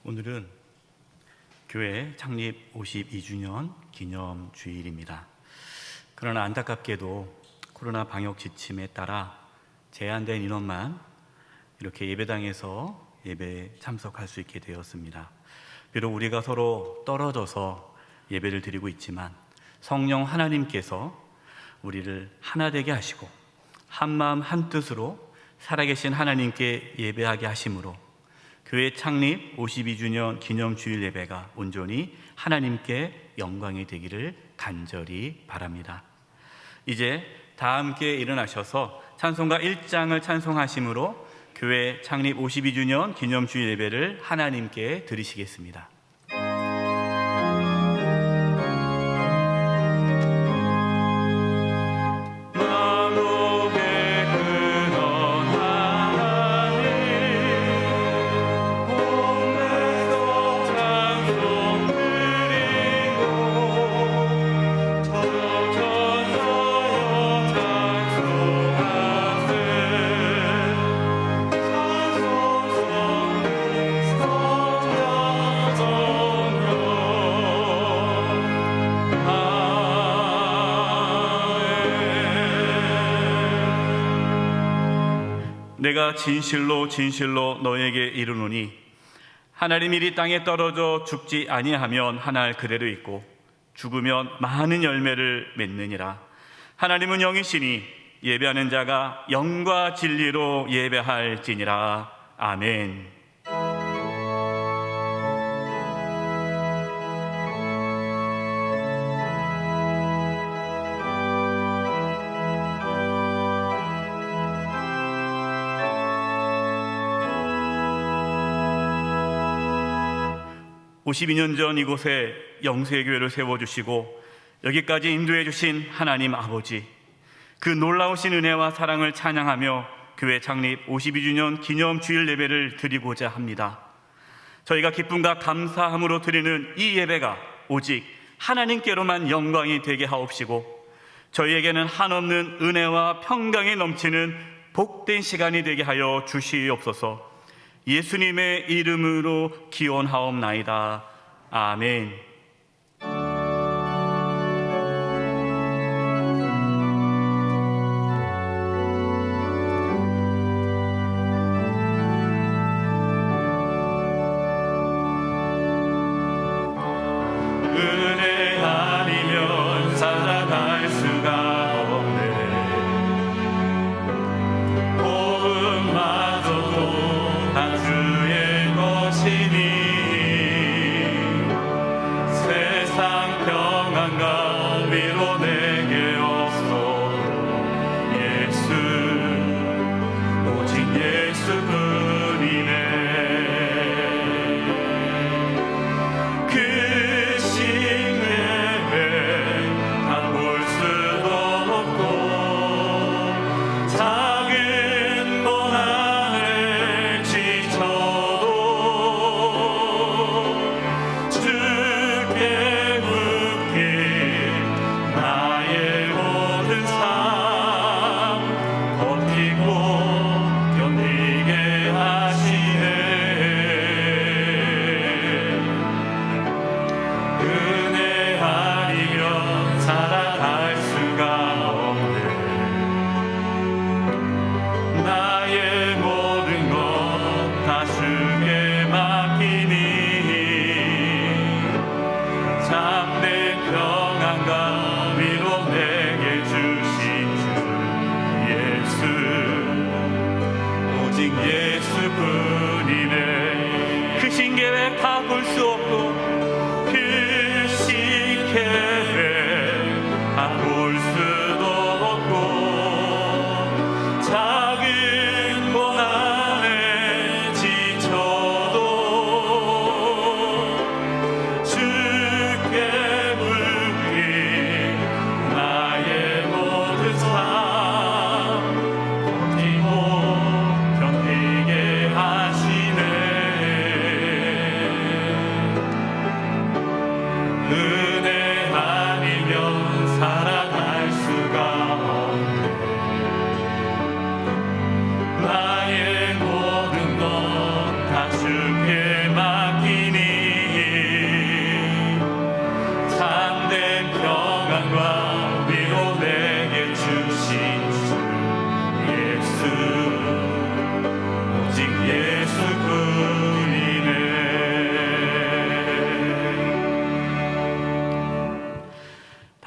오늘은 교회 창립 52주년 기념 주일입니다. 그러나 안타깝게도 코로나 방역 지침에 따라 제한된 인원만 이렇게 예배당에서 예배에 참석할 수 있게 되었습니다. 비록 우리가 서로 떨어져서 예배를 드리고 있지만 성령 하나님께서 우리를 하나 되게 하시고 한마음 한뜻으로 살아계신 하나님께 예배하게 하심으로 교회 창립 52주년 기념주일 예배가 온전히 하나님께 영광이 되기를 간절히 바랍니다. 이제 다 함께 일어나셔서 찬송가 1장을 찬송하심으로 교회 창립 52주년 기념주일 예배를 하나님께 드리시겠습니다. 내가 진실로 진실로 너에게 이르노니 하나님 일이 땅에 떨어져 죽지 아니하면 한 알 그대로 있고 죽으면 많은 열매를 맺느니라. 하나님은 영이시니 예배하는 자가 영과 진리로 예배할지니라. 아멘. (52년) 전 이곳에 영세교회를 세워주시고 여기까지 인도해 주신 하나님 아버지, 그 놀라우신 은혜와 사랑을 찬양하며 교회 창립 52주년 기념주일 예배를 드리고자 합니다. 저희가 기쁨과 감사함으로 드리는 이 예배가 오직 하나님께로만 영광이 되게 하옵시고 저희에게는 한없는 은혜와 평강이 넘치는 복된 시간이 되게 하여 주시옵소서. 예수님의 이름으로 기원하옵나이다. 아멘. 은혜 아니면 살아갈 수가 없네. 복음마저도 한 주의 것이니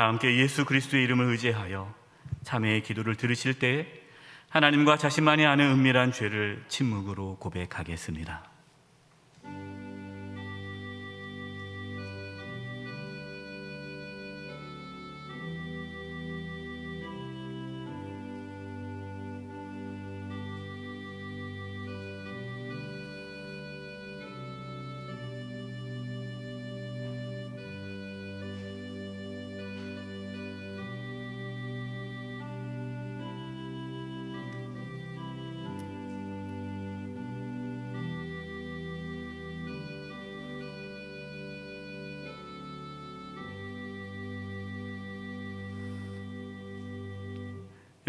다 함께 예수 그리스도의 이름을 의지하여 자매의 기도를 들으실 때 하나님과 자신만이 아는 은밀한 죄를 침묵으로 고백하겠습니다.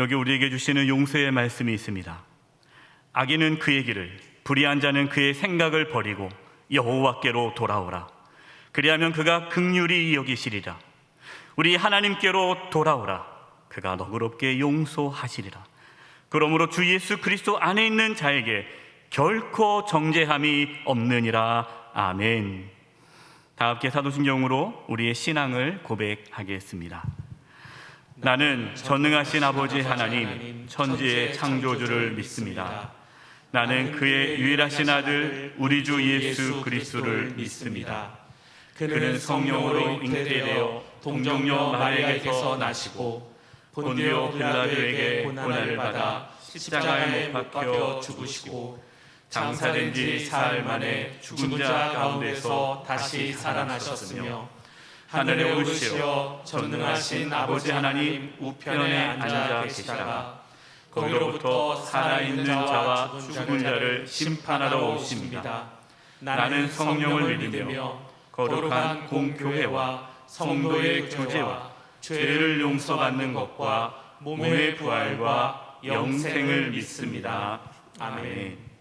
여기 우리에게 주시는 용서의 말씀이 있습니다. 악인은 그의 길을, 불의한 자는 그의 생각을 버리고 여호와께로 돌아오라. 그리하면 그가 긍휼히 여기시리라. 우리 하나님께로 돌아오라. 그가 너그럽게 용서하시리라. 그러므로 주 예수 그리스도 안에 있는 자에게 결코 정죄함이 없느니라. 아멘. 다 함께 사도신경으로 우리의 신앙을 고백하겠습니다. 나는 전능하신 아버지 하나님 천지의 창조주를 믿습니다. 나는 그의 유일하신 아들 우리 주 예수 그리스도를 믿습니다. 그는 성령으로 잉태되어 동정녀 마리아에게서 나시고 본디오 빌라도에게 고난을 받아 십자가에 못 박혀 죽으시고 장사된 지 사흘 만에 죽은 자 가운데서 다시 살아나셨으며 하늘에 오르시어 전능하신 아버지 하나님 우편에 앉아 계시다가 거기로부터 살아있는 자와 죽은 자를 심판하러 오십니다. 나는 성령을 믿으며 거룩한 공교회와 성도의 교제와 죄를 용서받는 것과 몸의 부활과 영생을 믿습니다. 아멘.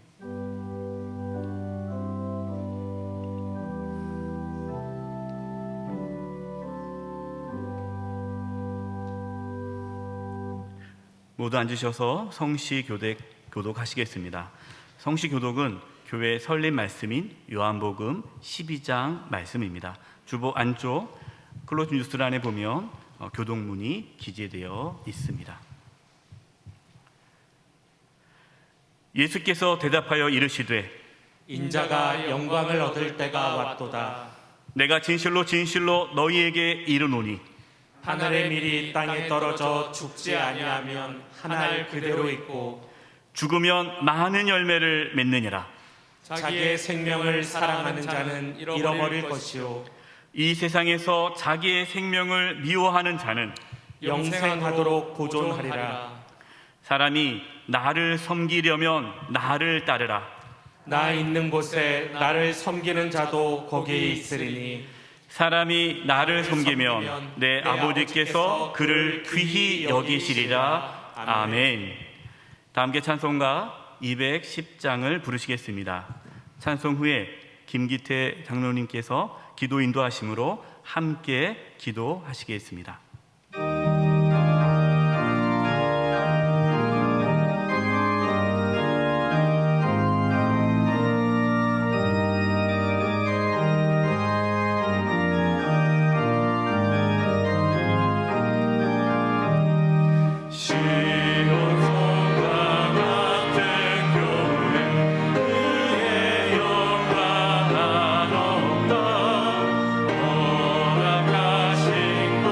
모두 앉으셔서 성시 교독하시겠습니다. 성시 교독은 교회 설립 말씀인 요한복음 12장 말씀입니다. 주보 안쪽 클로즈 뉴스란에 보면 교독문이 기재되어 있습니다. 예수께서 대답하여 이르시되 인자가 영광을 얻을 때가 왔도다. 내가 진실로 진실로 너희에게 이르노니 하늘의 밀이 땅에 떨어져 죽지 아니하면 하늘 그대로 있고 죽으면 많은 열매를 맺느니라. 자기의 생명을 사랑하는 자는 잃어버릴 것이요 이 세상에서 자기의 생명을 미워하는 자는 영생하도록 보존하리라. 사람이 나를 섬기려면 나를 따르라. 나 있는 곳에 나를 섬기는 자도 거기에 있으리니 사람이 나를 섬기면 내 아버지께서 그를 귀히 여기시리라. 아멘. 다 함께 찬송가 210장을 부르시겠습니다. 찬송 후에 김기태 장로님께서 기도 인도하심으로 함께 기도하시겠습니다. 허락하신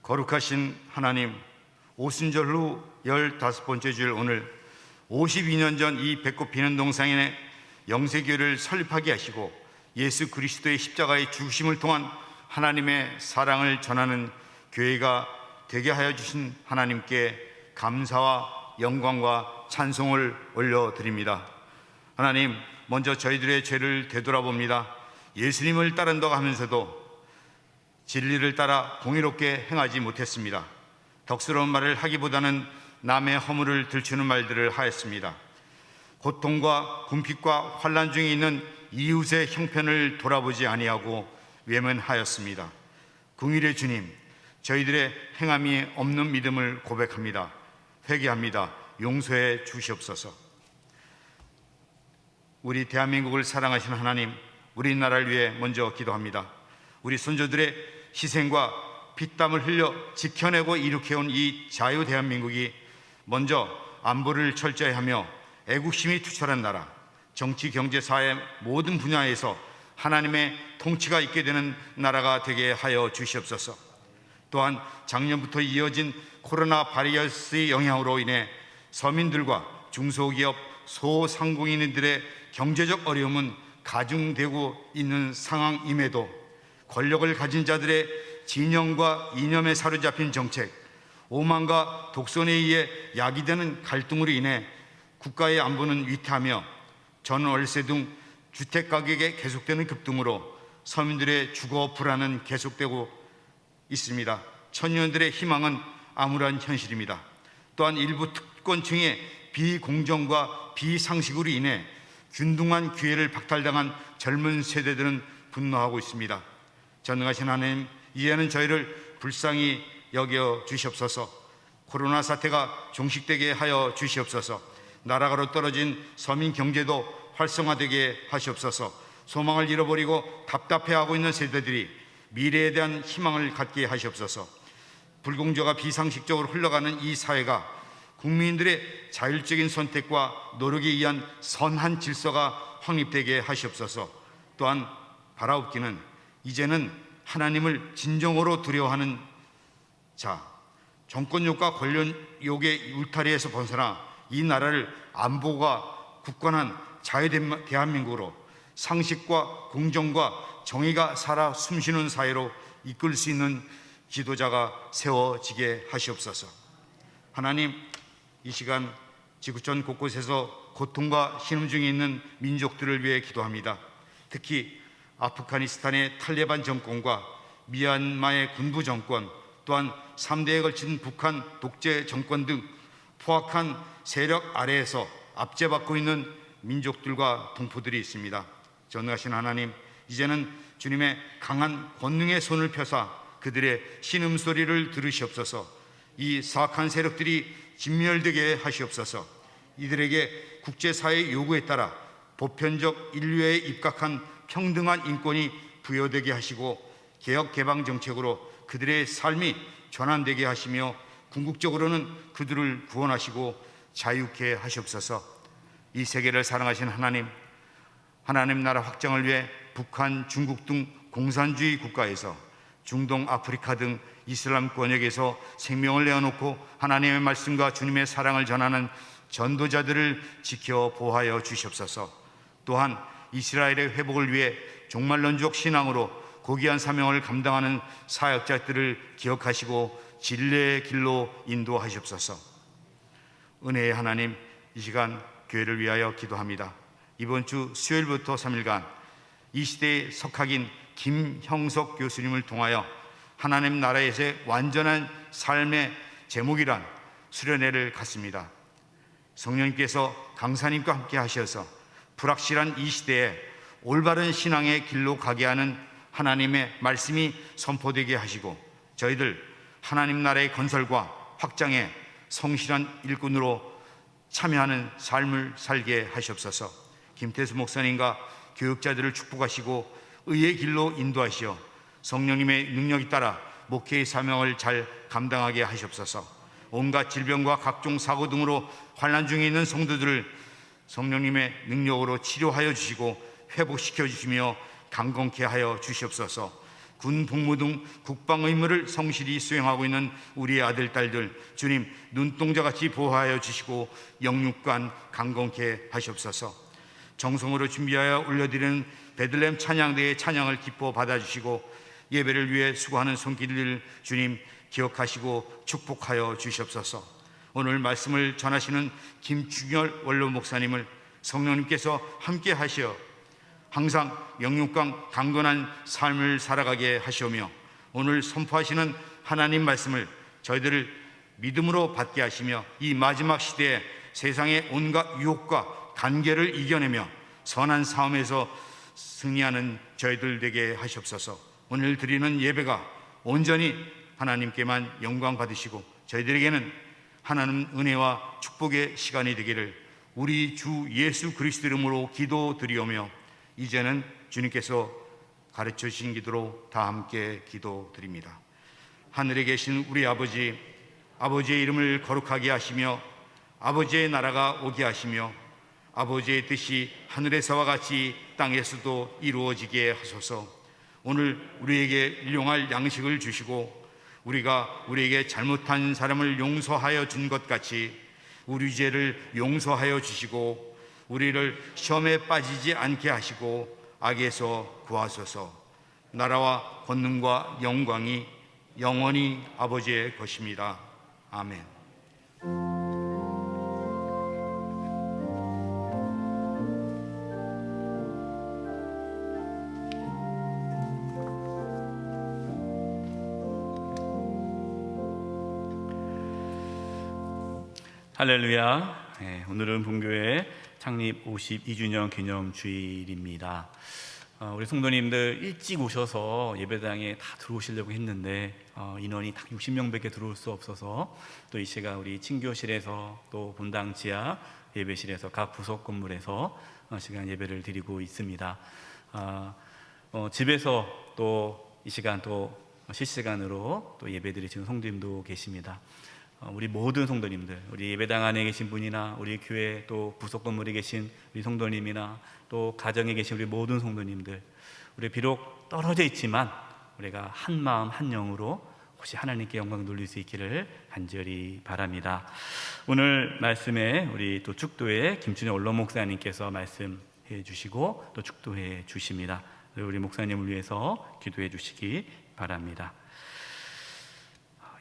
거룩하신 하나님, 오순절 후 15번째 주일 오늘 52년 전 이 배꼽 비는 동상에 영세교회를 설립하게 하시고 예수 그리스도의 십자가의 죽으심을 통한 하나님의 사랑을 전하는 교회가 되게 하여 주신 하나님께 감사와 영광과 찬송을 올려드립니다. 하나님, 먼저 저희들의 죄를 되돌아봅니다. 예수님을 따른다고 하면서도 진리를 따라 공의롭게 행하지 못했습니다. 덕스러운 말을 하기보다는 남의 허물을 들추는 말들을 하였습니다. 고통과 궁핍과 환난 중에 있는 이웃의 형편을 돌아보지 아니하고 외면하였습니다. 긍휼의 주님, 저희들의 행함이 없는 믿음을 고백합니다. 회개합니다. 용서해 주시옵소서. 우리 대한민국을 사랑하시는 하나님, 우리나라를 위해 먼저 기도합니다. 우리 선조들의 희생과 피땀을 흘려 지켜내고 일으켜온 이 자유 대한민국이 먼저 안보를 철저히 하며 애국심이 투철한 나라, 정치, 경제, 사회 모든 분야에서 하나님의 통치가 있게 되는 나라가 되게 하여 주시옵소서. 또한 작년부터 이어진 코로나 바이러스의 영향으로 인해 서민들과 중소기업, 소상공인들의 경제적 어려움은 가중되고 있는 상황임에도 권력을 가진 자들의 진영과 이념에 사로잡힌 정책, 오만과 독선에 의해 야기되는 갈등으로 인해 국가의 안보는 위태하며 전월세 등 주택가격의 계속되는 급등으로 서민들의 주거 불안은 계속되고 있습니다. 청년들의 희망은 암울한 현실입니다. 또한 일부 특권층의 비공정과 비상식으로 인해 균등한 기회를 박탈당한 젊은 세대들은 분노하고 있습니다. 전능하신 하나님, 이제는 저희를 불쌍히 여겨 주시옵소서. 코로나 사태가 종식되게 하여 주시옵소서. 나라가로 떨어진 서민 경제도 활성화되게 하시옵소서. 소망을 잃어버리고 답답해하고 있는 세대들이 미래에 대한 희망을 갖게 하시옵소서. 불공정과 비상식적으로 흘러가는 이 사회가 국민들의 자율적인 선택과 노력에 의한 선한 질서가 확립되게 하시옵소서. 또한 바라옵기는 이제는 하나님을 진정으로 두려워하는 자, 정권욕과 권력욕의 울타리에서 벗어나 이 나라를 안보가 굳건한 자유 대한민국으로 상식과 공정과 정의가 살아 숨쉬는 사회로 이끌 수 있는 지도자가 세워지게 하시옵소서. 하나님, 이 시간 지구촌 곳곳에서 고통과 신음 중에 있는 민족들을 위해 기도합니다. 특히 아프가니스탄의 탈레반 정권과 미얀마의 군부 정권, 또한 3대에 걸친 북한 독재 정권 등 포악한 세력 아래에서 압제받고 있는 민족들과 동포들이 있습니다. 전능하신 하나님, 이제는 주님의 강한 권능의 손을 펴사 그들의 신음소리를 들으시옵소서. 이 사악한 세력들이 진멸되게 하시옵소서. 이들에게 국제사회의 요구에 따라 보편적 인류에 입각한 평등한 인권이 부여되게 하시고 개혁 개방 정책으로 그들의 삶이 전환되게 하시며 궁극적으로는 그들을 구원하시고 자유케 하시옵소서. 이 세계를 사랑하신 하나님, 하나님 나라 확장을 위해 북한, 중국 등 공산주의 국가에서 중동, 아프리카 등 이슬람 권역에서 생명을 내어놓고 하나님의 말씀과 주님의 사랑을 전하는 전도자들을 지켜 보호하여 주시옵소서. 또한 이스라엘의 회복을 위해 종말론적 신앙으로 고귀한 사명을 감당하는 사역자들을 기억하시고 진리의 길로 인도하시옵소서. 은혜의 하나님, 이 시간 교회를 위하여 기도합니다. 이번 주 수요일부터 3일간 이 시대의 석학인 김형석 교수님을 통하여 하나님 나라에서의 완전한 삶의 제목이란 수련회를 갖습니다. 성령님께서 강사님과 함께 하셔서 불확실한 이 시대에 올바른 신앙의 길로 가게 하는 하나님의 말씀이 선포되게 하시고 저희들 하나님 나라의 건설과 확장에 성실한 일꾼으로 참여하는 삶을 살게 하시옵소서. 김태수 목사님과 교육자들을 축복하시고 의의 길로 인도하시어 성령님의 능력에 따라 목회의 사명을 잘 감당하게 하시옵소서. 온갖 질병과 각종 사고 등으로 환난 중에 있는 성도들을 성령님의 능력으로 치료하여 주시고 회복시켜 주시며 강건케 하여 주시옵소서. 군 복무 등 국방 의무를 성실히 수행하고 있는 우리 아들, 딸들 주님 눈동자같이 보호하여 주시고 영육간 강건케 하시옵소서. 정성으로 준비하여 올려드리는 베들레헴 찬양대의 찬양을 기뻐 받아주시고 예배를 위해 수고하는 손길들 주님 기억하시고 축복하여 주시옵소서. 오늘 말씀을 전하시는 김중열 원로 목사님을 성령님께서 함께 하시어 항상 영육강 강건한 삶을 살아가게 하시오며 오늘 선포하시는 하나님 말씀을 저희들을 믿음으로 받게 하시며 이 마지막 시대에 세상의 온갖 유혹과 간계를 이겨내며 선한 싸움에서 승리하는 저희들 되게 하시옵소서. 오늘 드리는 예배가 온전히 하나님께만 영광 받으시고 저희들에게는 하나님 은혜와 축복의 시간이 되기를 우리 주 예수 그리스도 이름으로 기도드리오며 이제는 주님께서 가르쳐 주신 기도로 다 함께 기도드립니다. 하늘에 계신 우리 아버지, 아버지의 이름을 거룩하게 하시며 아버지의 나라가 오게 하시며 아버지의 뜻이 하늘에서와 같이 땅에서도 이루어지게 하소서. 오늘 우리에게 일용할 양식을 주시고 우리가 우리에게 잘못한 사람을 용서하여 준 것 같이 우리 죄를 용서하여 주시고 우리를 시험에 빠지지 않게 하시고 악에서 구하소서. 나라와 권능과 영광이 영원히 아버지의 것입니다. 아멘. 할렐루야. 오늘은 본교회 창립 52주년 기념 주일입니다. 우리 성도님들 일찍 오셔서 예배당에 다 들어오시려고 했는데 인원이 딱 60명밖에 들어올 수 없어서 또 이 시간 우리 친교실에서 또 본당 지하 예배실에서 각 부속 건물에서 시간 예배를 드리고 있습니다. 집에서 또 이 시간 또 실시간으로 또 예배 드리시는 성도님도 계십니다. 우리 모든 성도님들, 우리 예배당 안에 계신 분이나 우리 교회 또 부속 건물에 계신 우리 성도님이나 또 가정에 계신 우리 모든 성도님들, 우리 비록 떨어져 있지만 우리가 한 마음 한 영으로 혹시 하나님께 영광 돌릴 수 있기를 간절히 바랍니다. 오늘 말씀에 우리 또 축도의 김춘혜 원로 목사님께서 말씀해 주시고 또 축도해 주십니다. 우리 목사님을 위해서 기도해 주시기 바랍니다.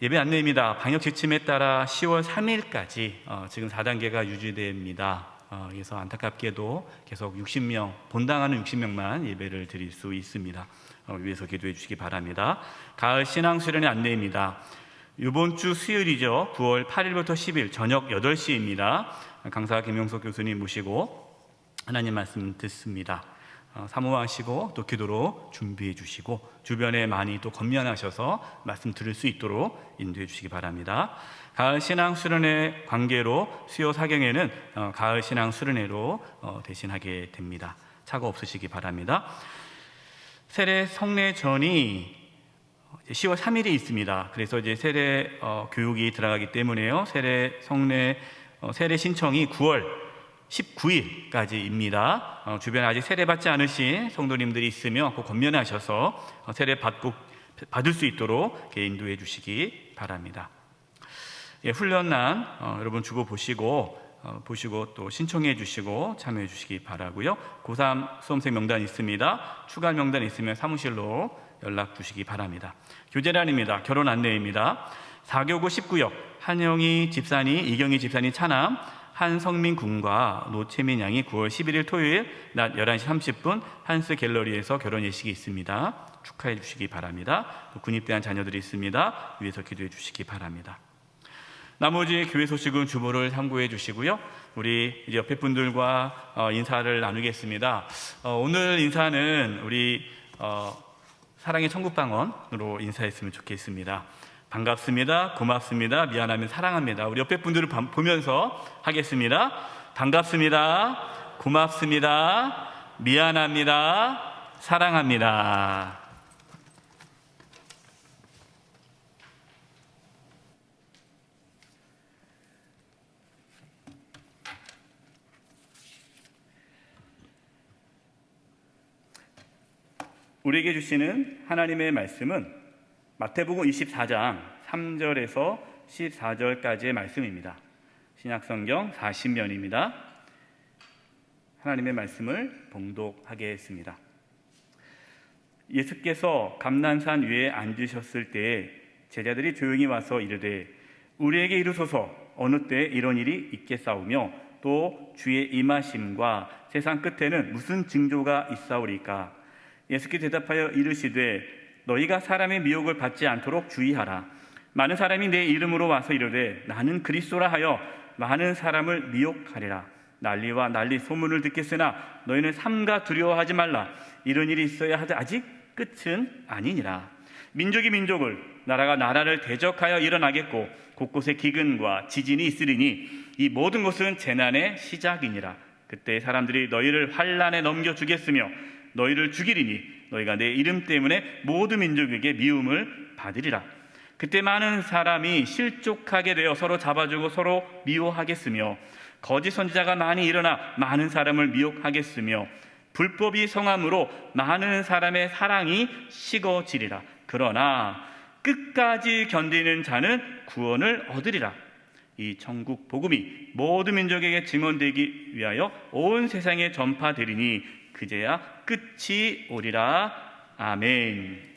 예배 안내입니다. 방역 지침에 따라 10월 3일까지 지금 4단계가 유지됩니다. 그래서 안타깝게도 계속 60명, 본당하는 60명만 예배를 드릴 수 있습니다. 위해서 기도해 주시기 바랍니다. 가을 신앙 수련의 안내입니다. 이번 주 수요일이죠. 9월 8일부터 10일 저녁 8시입니다. 강사 김용석 교수님 모시고 하나님 말씀 듣습니다. 사모하시고 또 기도로 준비해 주시고 주변에 많이 또 건면하셔서 말씀 들을 수 있도록 인도해 주시기 바랍니다. 가을 신앙 수련회 관계로 수요 사경회는 가을 신앙 수련회로 대신하게 됩니다. 차가 없으시기 바랍니다. 세례 성례전이 10월 3일이 있습니다. 그래서 이제 세례 교육이 들어가기 때문에요. 세례 신청이 9월 19일까지입니다. 주변에 아직 세례받지 않으신 성도님들이 있으면 꼭 권면하셔서 세례 받을 수 있도록 인도해 주시기 바랍니다. 훈련란 여러분 주고 보시고 또 신청해 주시고 참여해 주시기 바라고요. 고3 수험생 명단 있습니다. 추가 명단 있으면 사무실로 연락 주시기 바랍니다. 교제란입니다. 결혼 안내입니다. 4교구 19역 한영희 집사님, 이경희 집사님 차남, 한성민 군과 노채민 양이 9월 11일 토요일 낮 11시 30분 한스 갤러리에서 결혼 예식이 있습니다. 축하해 주시기 바랍니다. 또 군입대한 자녀들이 있습니다. 위해서 기도해 주시기 바랍니다. 나머지 교회 소식은 주보를 참고해 주시고요. 우리 이제 옆에 분들과 인사를 나누겠습니다. 오늘 인사는 우리 사랑의 천국방언으로 인사했으면 좋겠습니다. 반갑습니다. 고맙습니다. 미안하면 사랑합니다. 우리 옆에 분들을 보면서 하겠습니다. 반갑습니다. 고맙습니다. 미안합니다. 사랑합니다. 우리에게 주시는 하나님의 말씀은 마태복음 24장 3절에서 14절까지의 말씀입니다. 신약성경 40면입니다. 하나님의 말씀을 봉독하겠습니다. 예수께서 감난산 위에 앉으셨을 때에 제자들이 조용히 와서 이르되 우리에게 이르소서 어느 때에 이런 일이 있겠사오며 또 주의 임하심과 세상 끝에는 무슨 징조가 있사오리까? 예수께 대답하여 이르시되 너희가 사람의 미혹을 받지 않도록 주의하라. 많은 사람이 내 이름으로 와서 이르되 나는 그리스도라 하여 많은 사람을 미혹하리라. 난리와 난리 소문을 듣겠으나 너희는 삼가 두려워하지 말라. 이런 일이 있어야 하되 아직 끝은 아니니라. 민족이 민족을, 나라가 나라를 대적하여 일어나겠고 곳곳에 기근과 지진이 있으리니 이 모든 것은 재난의 시작이니라. 그때 사람들이 너희를 환난에 넘겨주겠으며 너희를 죽이리니 너희가 내 이름 때문에 모든 민족에게 미움을 받으리라. 그때 많은 사람이 실족하게 되어 서로 잡아주고 서로 미워하겠으며 거짓 선지자가 많이 일어나 많은 사람을 미혹하겠으며 불법이 성함으로 많은 사람의 사랑이 식어지리라. 그러나 끝까지 견디는 자는 구원을 얻으리라. 이 천국 복음이 모든 민족에게 증언되기 위하여 온 세상에 전파되리니 그제야 끝이 오리라. 아멘.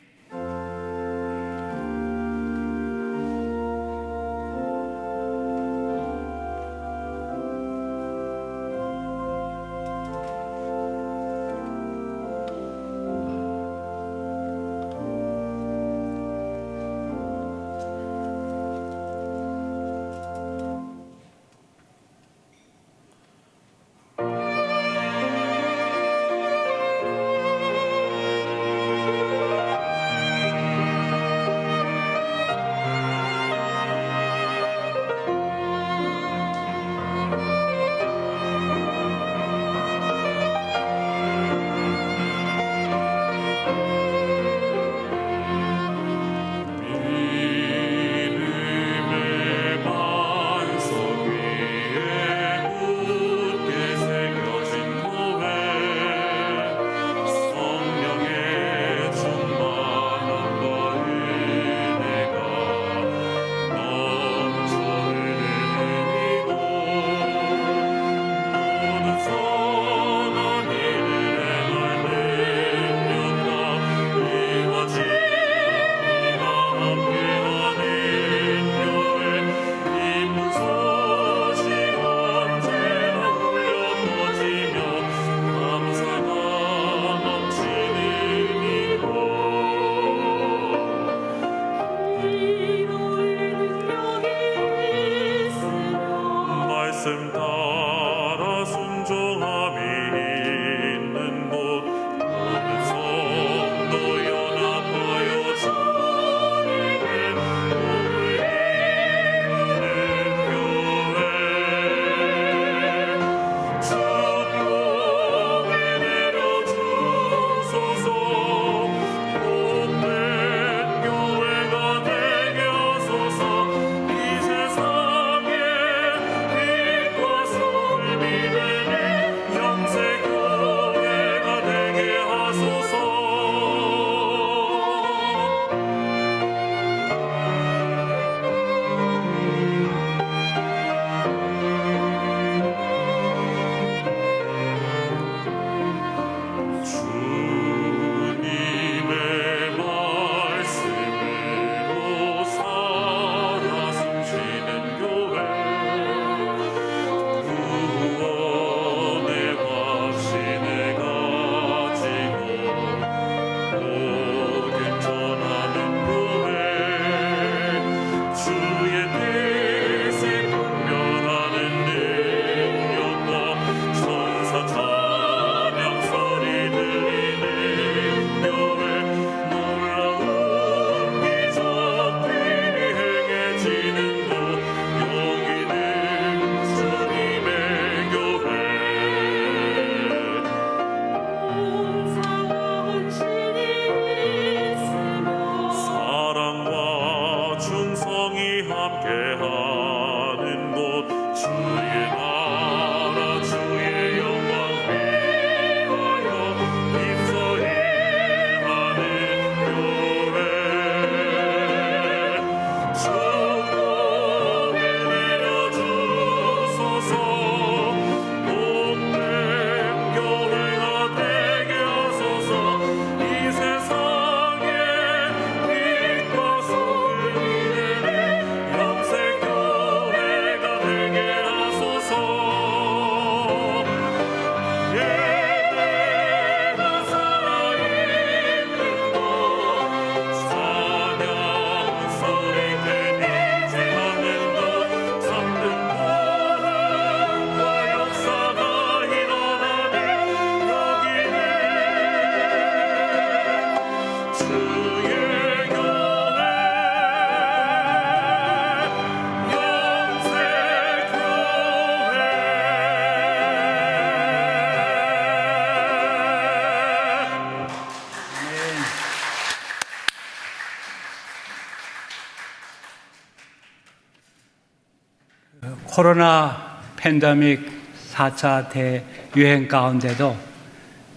코로나 팬데믹 4차 대유행 가운데도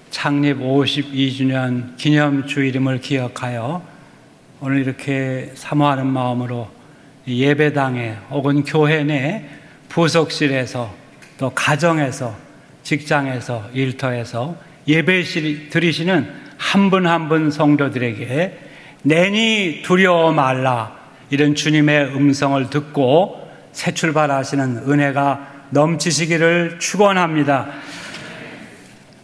창립 52주년 기념 주일임을 기억하여 오늘 이렇게 사모하는 마음으로 예배당에 혹은 교회 내 부속실에서 또 가정에서 직장에서 일터에서 예배 드리시는 한 분 한 분 성도들에게 내니 두려워 말라 이런 주님의 음성을 듣고 새 출발하시는 은혜가 넘치시기를 축원합니다.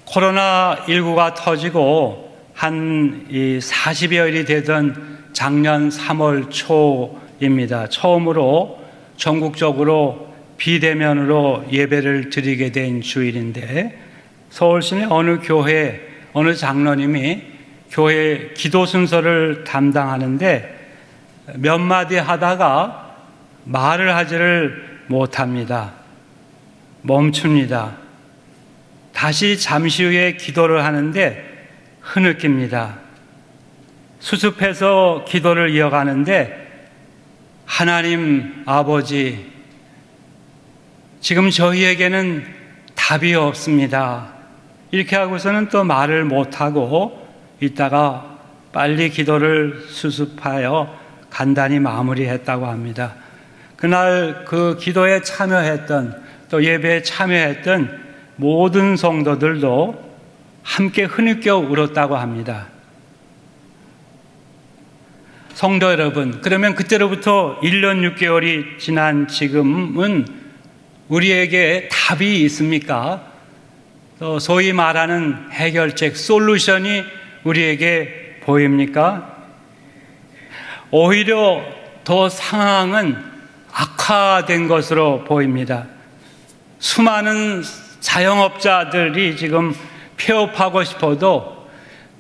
코로나19가 터지고 한 40여일이 되던 작년 3월 초입니다. 처음으로 전국적으로 비대면으로 예배를 드리게 된 주일인데 서울 시내 어느 교회, 어느 장로님이 교회 기도 순서를 담당하는데 몇 마디 하다가 말을 하지를 못합니다. 멈춥니다. 다시 잠시 후에 기도를 하는데 흐느낍니다. 수습해서 기도를 이어가는데 하나님 아버지, 지금 저희에게는 답이 없습니다. 이렇게 하고서는 또 말을 못하고 있다가 빨리 기도를 수습하여 간단히 마무리했다고 합니다. 그날 그 기도에 참여했던 또 예배에 참여했던 모든 성도들도 함께 흐느껴 울었다고 합니다. 성도 여러분, 그러면 그때로부터 1년 6개월이 지난 지금은 우리에게 답이 있습니까? 또 소위 말하는 해결책, 솔루션이 우리에게 보입니까? 오히려 더 상황은 악화된 것으로 보입니다. 수많은 자영업자들이 지금 폐업하고 싶어도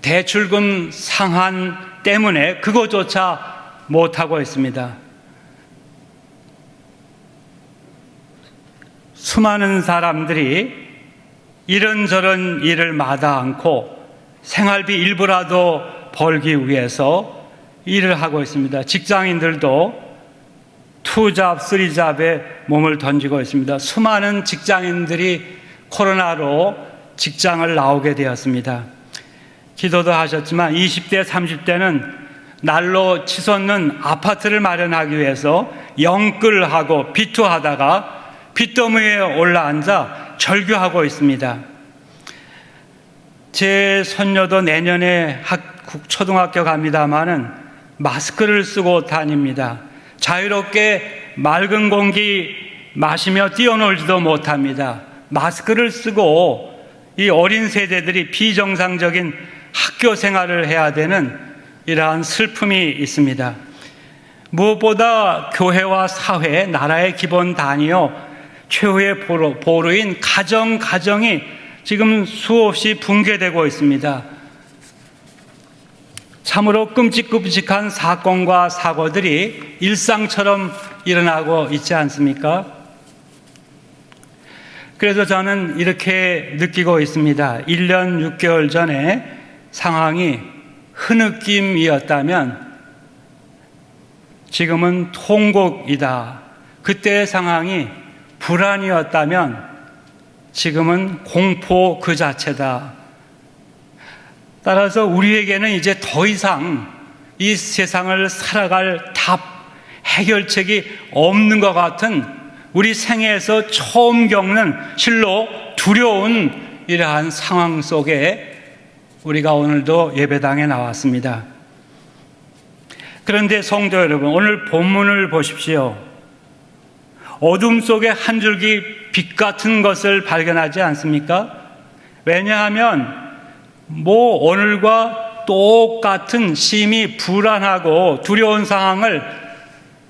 대출금 상한 때문에 그것조차 못하고 있습니다. 수많은 사람들이 이런저런 일을 마다 않고 생활비 일부라도 벌기 위해서 일을 하고 있습니다. 직장인들도 투잡, 쓰리잡에 몸을 던지고 있습니다. 수많은 직장인들이 코로나로 직장을 나오게 되었습니다. 기도도 하셨지만 20대, 30대는 날로 치솟는 아파트를 마련하기 위해서 영끌하고 비투하다가 빚더미에 올라앉아 절규하고 있습니다. 제 손녀도 내년에 초등학교 갑니다마는 마스크를 쓰고 다닙니다. 자유롭게 맑은 공기 마시며 뛰어놀지도 못합니다. 마스크를 쓰고 이 어린 세대들이 비정상적인 학교 생활을 해야 되는 이러한 슬픔이 있습니다. 무엇보다 교회와 사회, 나라의 기본 단위요 최후의 보루인 가정이 지금 수없이 붕괴되고 있습니다. 참으로 끔찍한 사건과 사고들이 일상처럼 일어나고 있지 않습니까? 그래서 저는 이렇게 느끼고 있습니다. 1년 6개월 전에 상황이 흐느낌이었다면 지금은 통곡이다. 그때의 상황이 불안이었다면 지금은 공포 그 자체다. 따라서 우리에게는 이제 더 이상 이 세상을 살아갈 답, 해결책이 없는 것 같은 우리 생애에서 처음 겪는 실로 두려운 이러한 상황 속에 우리가 오늘도 예배당에 나왔습니다. 그런데 성도 여러분, 오늘 본문을 보십시오. 어둠 속에 한 줄기 빛 같은 것을 발견하지 않습니까? 왜냐하면 오늘과 똑같은 심히 불안하고 두려운 상황을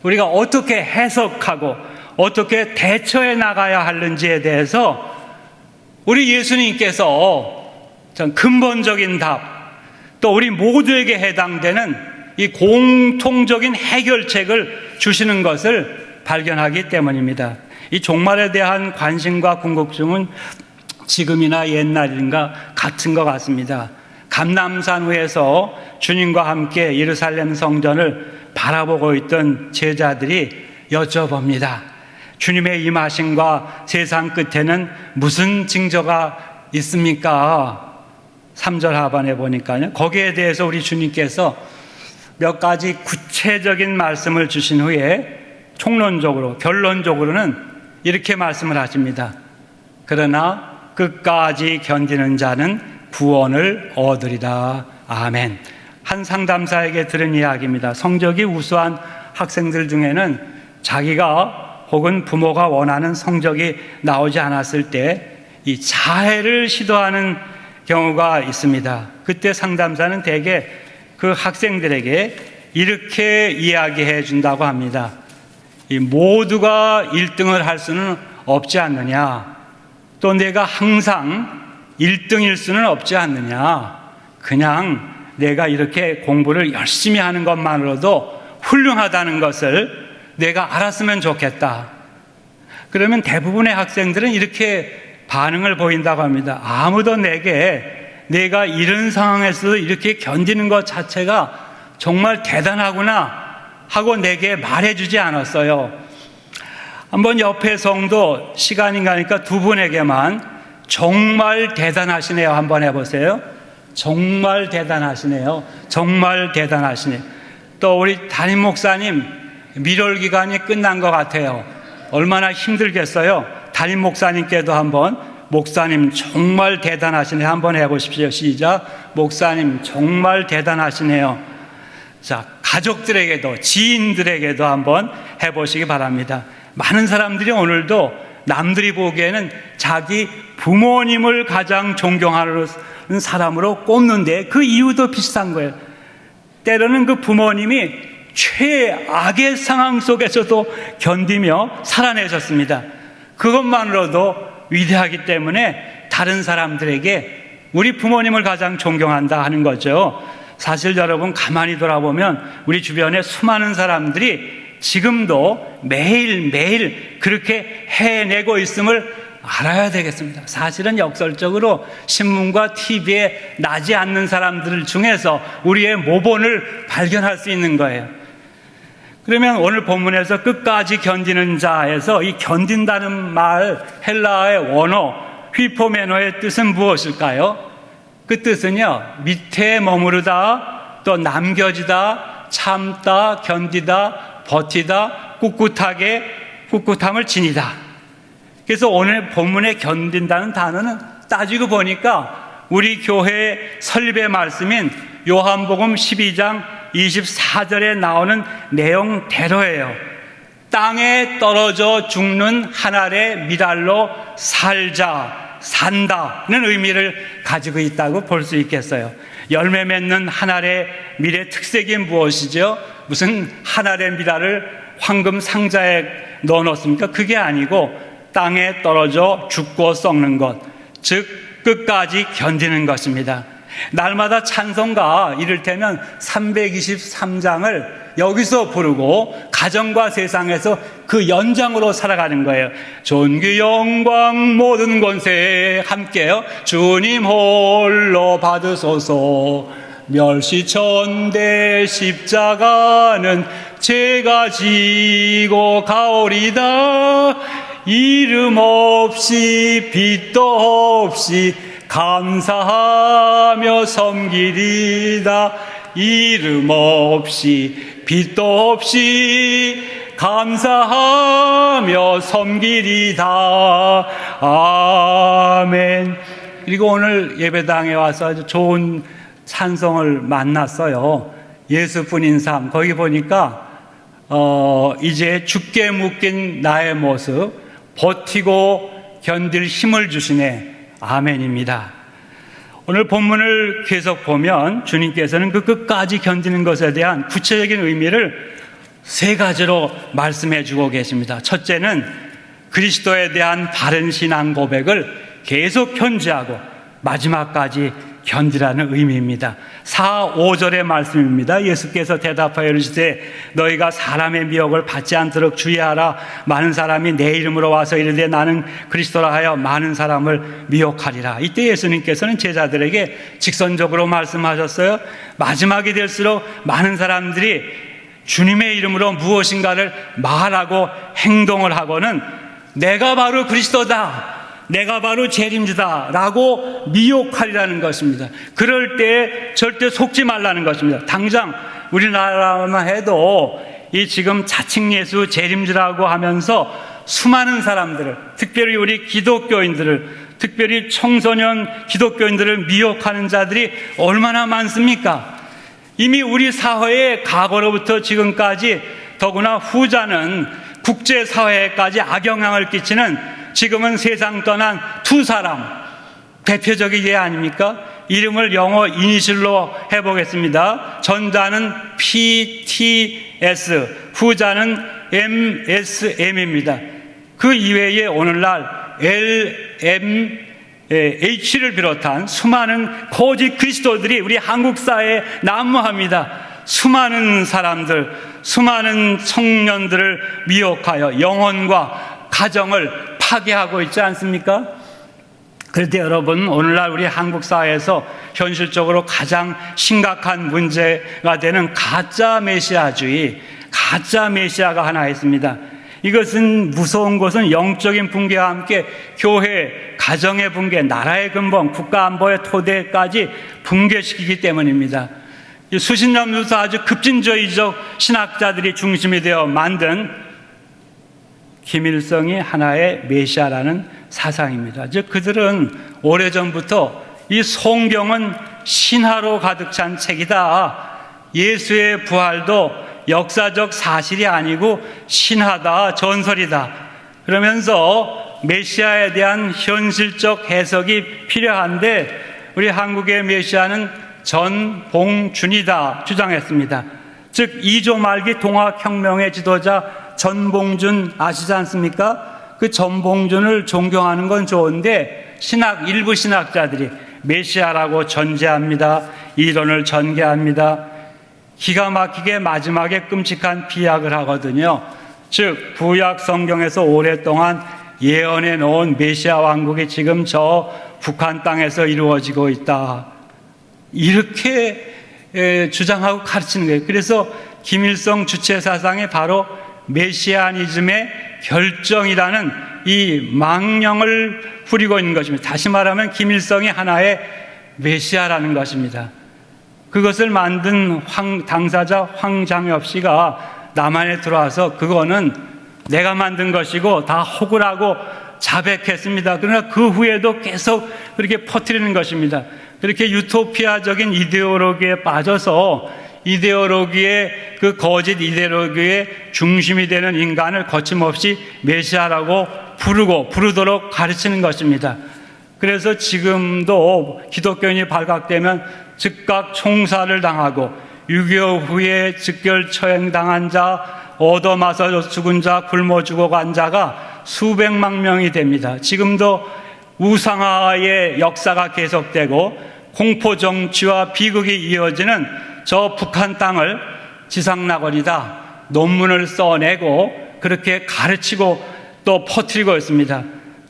우리가 어떻게 해석하고 어떻게 대처해 나가야 하는지에 대해서 우리 예수님께서 전 근본적인 답, 또 우리 모두에게 해당되는 이 공통적인 해결책을 주시는 것을 발견하기 때문입니다. 이 종말에 대한 관심과 궁금증은 지금이나 옛날인가 같은 것 같습니다. 감람산 위에서 주님과 함께 예루살렘 성전을 바라보고 있던 제자들이 여쭤봅니다. 주님의 임하심과 세상 끝에는 무슨 징조가 있습니까? 3절 하반에 보니까요. 거기에 대해서 우리 주님께서 몇 가지 구체적인 말씀을 주신 후에 총론적으로, 결론적으로는 이렇게 말씀을 하십니다. 그러나 끝까지 견디는 자는 구원을 얻으리라. 아멘. 한 상담사에게 들은 이야기입니다. 성적이 우수한 학생들 중에는 자기가 혹은 부모가 원하는 성적이 나오지 않았을 때 이 자해를 시도하는 경우가 있습니다. 그때 상담사는 대개 그 학생들에게 이렇게 이야기해 준다고 합니다. 이 모두가 1등을 할 수는 없지 않느냐, 또 내가 항상 1등일 수는 없지 않느냐, 그냥 내가 이렇게 공부를 열심히 하는 것만으로도 훌륭하다는 것을 내가 알았으면 좋겠다. 그러면 대부분의 학생들은 이렇게 반응을 보인다고 합니다. 아무도 내게 내가 이런 상황에서도 이렇게 견디는 것 자체가 정말 대단하구나 하고 내게 말해주지 않았어요. 한번 옆에 성도 시간이 가니까 두 분에게만 정말 대단하시네요 한번 해보세요. 정말 대단하시네요. 정말 대단하시네요. 또 우리 담임 목사님 밀월 기간이 끝난 것 같아요. 얼마나 힘들겠어요. 담임 목사님께도 한번 목사님 정말 대단하시네요 한번 해보십시오. 시작. 목사님 정말 대단하시네요. 자, 가족들에게도 지인들에게도 한번 해보시기 바랍니다. 많은 사람들이 오늘도 남들이 보기에는 자기 부모님을 가장 존경하는 사람으로 꼽는데 그 이유도 비슷한 거예요. 때로는 그 부모님이 최악의 상황 속에서도 견디며 살아내셨습니다. 그것만으로도 위대하기 때문에 다른 사람들에게 우리 부모님을 가장 존경한다 하는 거죠. 사실 여러분 가만히 돌아보면 우리 주변에 수많은 사람들이 지금도 매일매일 그렇게 해내고 있음을 알아야 되겠습니다. 사실은 역설적으로 신문과 TV에 나지 않는 사람들 중에서 우리의 모본을 발견할 수 있는 거예요. 그러면 오늘 본문에서 끝까지 견디는 자에서 이 견딘다는 말 헬라어의 원어 휘포메노의 뜻은 무엇일까요? 그 뜻은요, 밑에 머무르다, 또 남겨지다, 참다, 견디다, 버티다, 꿋꿋함을 지니다. 그래서 오늘 본문에 견딘다는 단어는 따지고 보니까 우리 교회 설립의 말씀인 요한복음 12장 24절에 나오는 내용대로예요. 땅에 떨어져 죽는 한 알의 밀알로 산다는 의미를 가지고 있다고 볼 수 있겠어요. 열매 맺는 한 알의 밀의 특색이 무엇이죠? 무슨 한 알의 밀알을 황금 상자에 넣어놓습니까? 그게 아니고 땅에 떨어져 죽고 썩는 것, 즉 끝까지 견디는 것입니다. 날마다 찬송가 이를테면 323장을 여기서 부르고 가정과 세상에서 그 연장으로 살아가는 거예요. 존귀 영광 모든 권세 함께요. 주님 홀로 받으소서. 멸시천대 십자가는 제가 지고 가오리다. 이름 없이 빛도 없이 감사하며 섬기리다. 이름 없이 빛도 없이 감사하며 섬기리다. 아멘. 그리고 오늘 예배당에 와서 아주 좋은 찬송을 만났어요. 예수뿐인 삶. 거기 보니까 이제 죽게 묶인 나의 모습 버티고 견딜 힘을 주시네. 아멘입니다. 오늘 본문을 계속 보면 주님께서는 그 끝까지 견디는 것에 대한 구체적인 의미를 세 가지로 말씀해 주고 계십니다. 첫째는 그리스도에 대한 바른 신앙 고백을 계속 현지하고 마지막까지 견디라는 의미입니다. 4, 5절의 말씀입니다. 예수께서 대답하여 이르시되 너희가 사람의 미혹을 받지 않도록 주의하라. 많은 사람이 내 이름으로 와서 이르되 나는 그리스도라 하여 많은 사람을 미혹하리라. 이때 예수님께서는 제자들에게 직선적으로 말씀하셨어요. 마지막이 될수록 많은 사람들이 주님의 이름으로 무엇인가를 말하고 행동을 하고는 내가 바로 그리스도다, 내가 바로 재림주다 라고 미혹하리라는 것입니다. 그럴 때 절대 속지 말라는 것입니다. 당장 우리나라만 해도 이 지금 자칭 예수 재림주라고 하면서 수많은 사람들을, 특별히 우리 기독교인들을, 특별히 청소년 기독교인들을 미혹하는 자들이 얼마나 많습니까? 이미 우리 사회의 과거로부터 지금까지, 더구나 후자는 국제사회까지 악영향을 끼치는, 지금은 세상 떠난 두 사람, 대표적인 예 아닙니까? 이름을 영어 이니셜로 해보겠습니다. 전자는 PTS, 후자는 MSM입니다. 그 이외에 오늘날 LMH를 비롯한 수많은 거짓 그리스도들이 우리 한국 사회에 난무합니다. 수많은 사람들, 수많은 청년들을 미혹하여 영혼과 가정을 파괴하고 있지 않습니까? 그런데 여러분, 오늘날 우리 한국 사회에서 현실적으로 가장 심각한 문제가 되는 가짜 메시아주의, 가짜 메시아가 하나 있습니다. 이것은 무서운 것은 영적인 붕괴와 함께 교회, 가정의 붕괴, 나라의 근본, 국가 안보의 토대까지 붕괴시키기 때문입니다. 수십 년부터 아주 급진주의적 신학자들이 중심이 되어 만든 김일성이 하나의 메시아라는 사상입니다. 즉 그들은 오래전부터 이 성경은 신화로 가득 찬 책이다, 예수의 부활도 역사적 사실이 아니고 신화다, 전설이다, 그러면서 메시아에 대한 현실적 해석이 필요한데 우리 한국의 메시아는 전봉준이다 주장했습니다. 즉 2조 말기 동학혁명의 지도자 전봉준 아시지 않습니까? 그 전봉준을 존경하는 건 좋은데 일부 신학자들이 메시아라고 전제합니다. 이론을 전개합니다. 기가 막히게 마지막에 끔찍한 비약을 하거든요. 즉 구약 성경에서 오랫동안 예언해 놓은 메시아 왕국이 지금 저 북한 땅에서 이루어지고 있다, 이렇게 주장하고 가르치는 거예요. 그래서 김일성 주체 사상이 바로 메시아니즘의 결정이라는 이 망령을 부리고 있는 것입니다. 다시 말하면 김일성이 하나의 메시아라는 것입니다. 그것을 만든 당사자 황장엽 씨가 남한에 들어와서 그거는 내가 만든 것이고 다 호구라고 자백했습니다. 그러나 그 후에도 계속 그렇게 퍼뜨리는 것입니다. 그렇게 유토피아적인 이데올로기에 빠져서 이데올로기의 그 거짓 이데올로기의 중심이 되는 인간을 거침없이 메시아라고 부르도록 가르치는 것입니다. 그래서 지금도 기독교인이 발각되면 즉각 총살을 당하고 6.25 후에 즉결처형당한 자, 얻어맞아 죽은 자, 굶어 죽어간 자가 수백만 명이 됩니다. 지금도 우상화의 역사가 계속되고 공포정치와 비극이 이어지는 저 북한 땅을 지상낙원이다 논문을 써내고 그렇게 가르치고 또 퍼뜨리고 있습니다.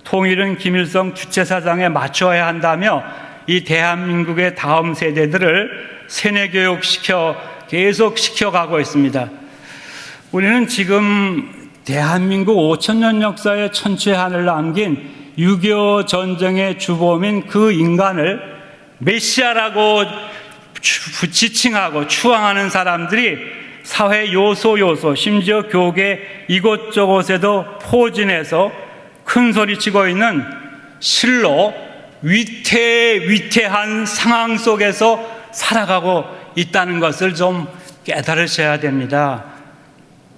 통일은 김일성 주체사상에 맞춰야 한다며 이 대한민국의 다음 세대들을 세뇌교육시켜 계속 시켜가고 있습니다. 우리는 지금 대한민국 5,000년 역사의 천추의 한을 남긴 6.25 전쟁의 주범인 그 인간을 메시아라고 지칭하고 추앙하는 사람들이 사회 요소 심지어 교계 이곳저곳에도 포진해서 큰 소리치고 있는 실로 위태한 상황 속에서 살아가고 있다는 것을 좀 깨달으셔야 됩니다.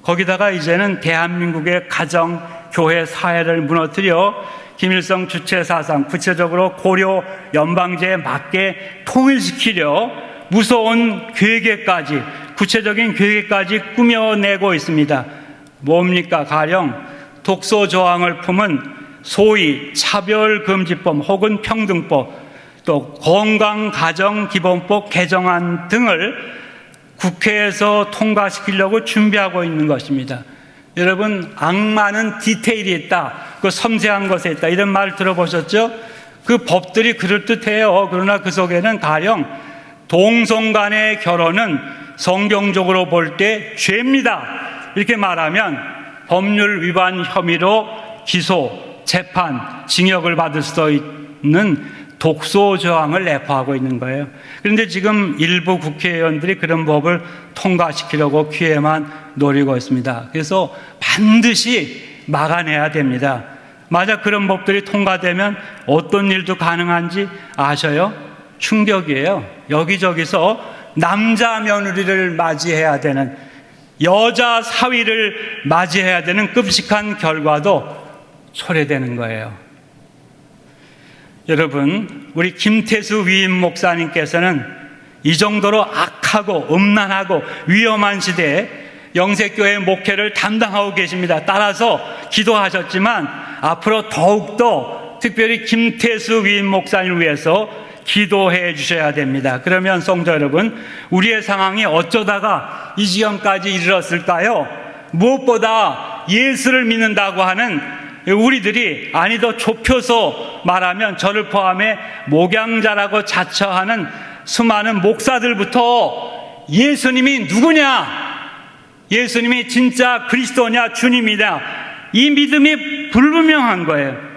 거기다가 이제는 대한민국의 가정, 교회, 사회를 무너뜨려 김일성 주체 사상, 구체적으로 고려 연방제에 맞게 통일시키려 무서운 계획까지, 구체적인 계획까지 꾸며내고 있습니다. 뭡니까? 가령 독소 조항을 품은 소위 차별금지법 혹은 평등법, 또 건강가정기본법 개정안 등을 국회에서 통과시키려고 준비하고 있는 것입니다. 여러분, 악마는 디테일이 있다, 그 섬세한 것에 있다, 이런 말 들어보셨죠? 그 법들이 그럴듯해요. 그러나 그 속에는 가령 동성 간의 결혼은 성경적으로 볼 때 죄입니다, 이렇게 말하면 법률 위반 혐의로 기소, 재판, 징역을 받을 수도 있는 독소 조항을 내포하고 있는 거예요. 그런데 지금 일부 국회의원들이 그런 법을 통과시키려고 기회만 노리고 있습니다. 그래서 반드시 막아내야 됩니다. 만약 그런 법들이 통과되면 어떤 일도 가능한지 아셔요? 충격이에요. 여기저기서 남자 며느리를 맞이해야 되는, 여자 사위를 맞이해야 되는 끔찍한 결과도 초래되는 거예요. 여러분, 우리 김태수 위임 목사님께서는 이 정도로 악하고 음란하고 위험한 시대에 영세교회 목회를 담당하고 계십니다. 따라서 기도하셨지만 앞으로 더욱더 특별히 김태수 위임 목사님을 위해서 기도해 주셔야 됩니다. 그러면 성도 여러분, 우리의 상황이 어쩌다가 이 지경까지 이르렀을까요? 무엇보다 예수를 믿는다고 하는 우리들이, 아니 더 좁혀서 말하면 저를 포함해 목양자라고 자처하는 수많은 목사들부터 예수님이 누구냐, 예수님이 진짜 그리스도냐 주님이냐, 이 믿음이 불분명한 거예요.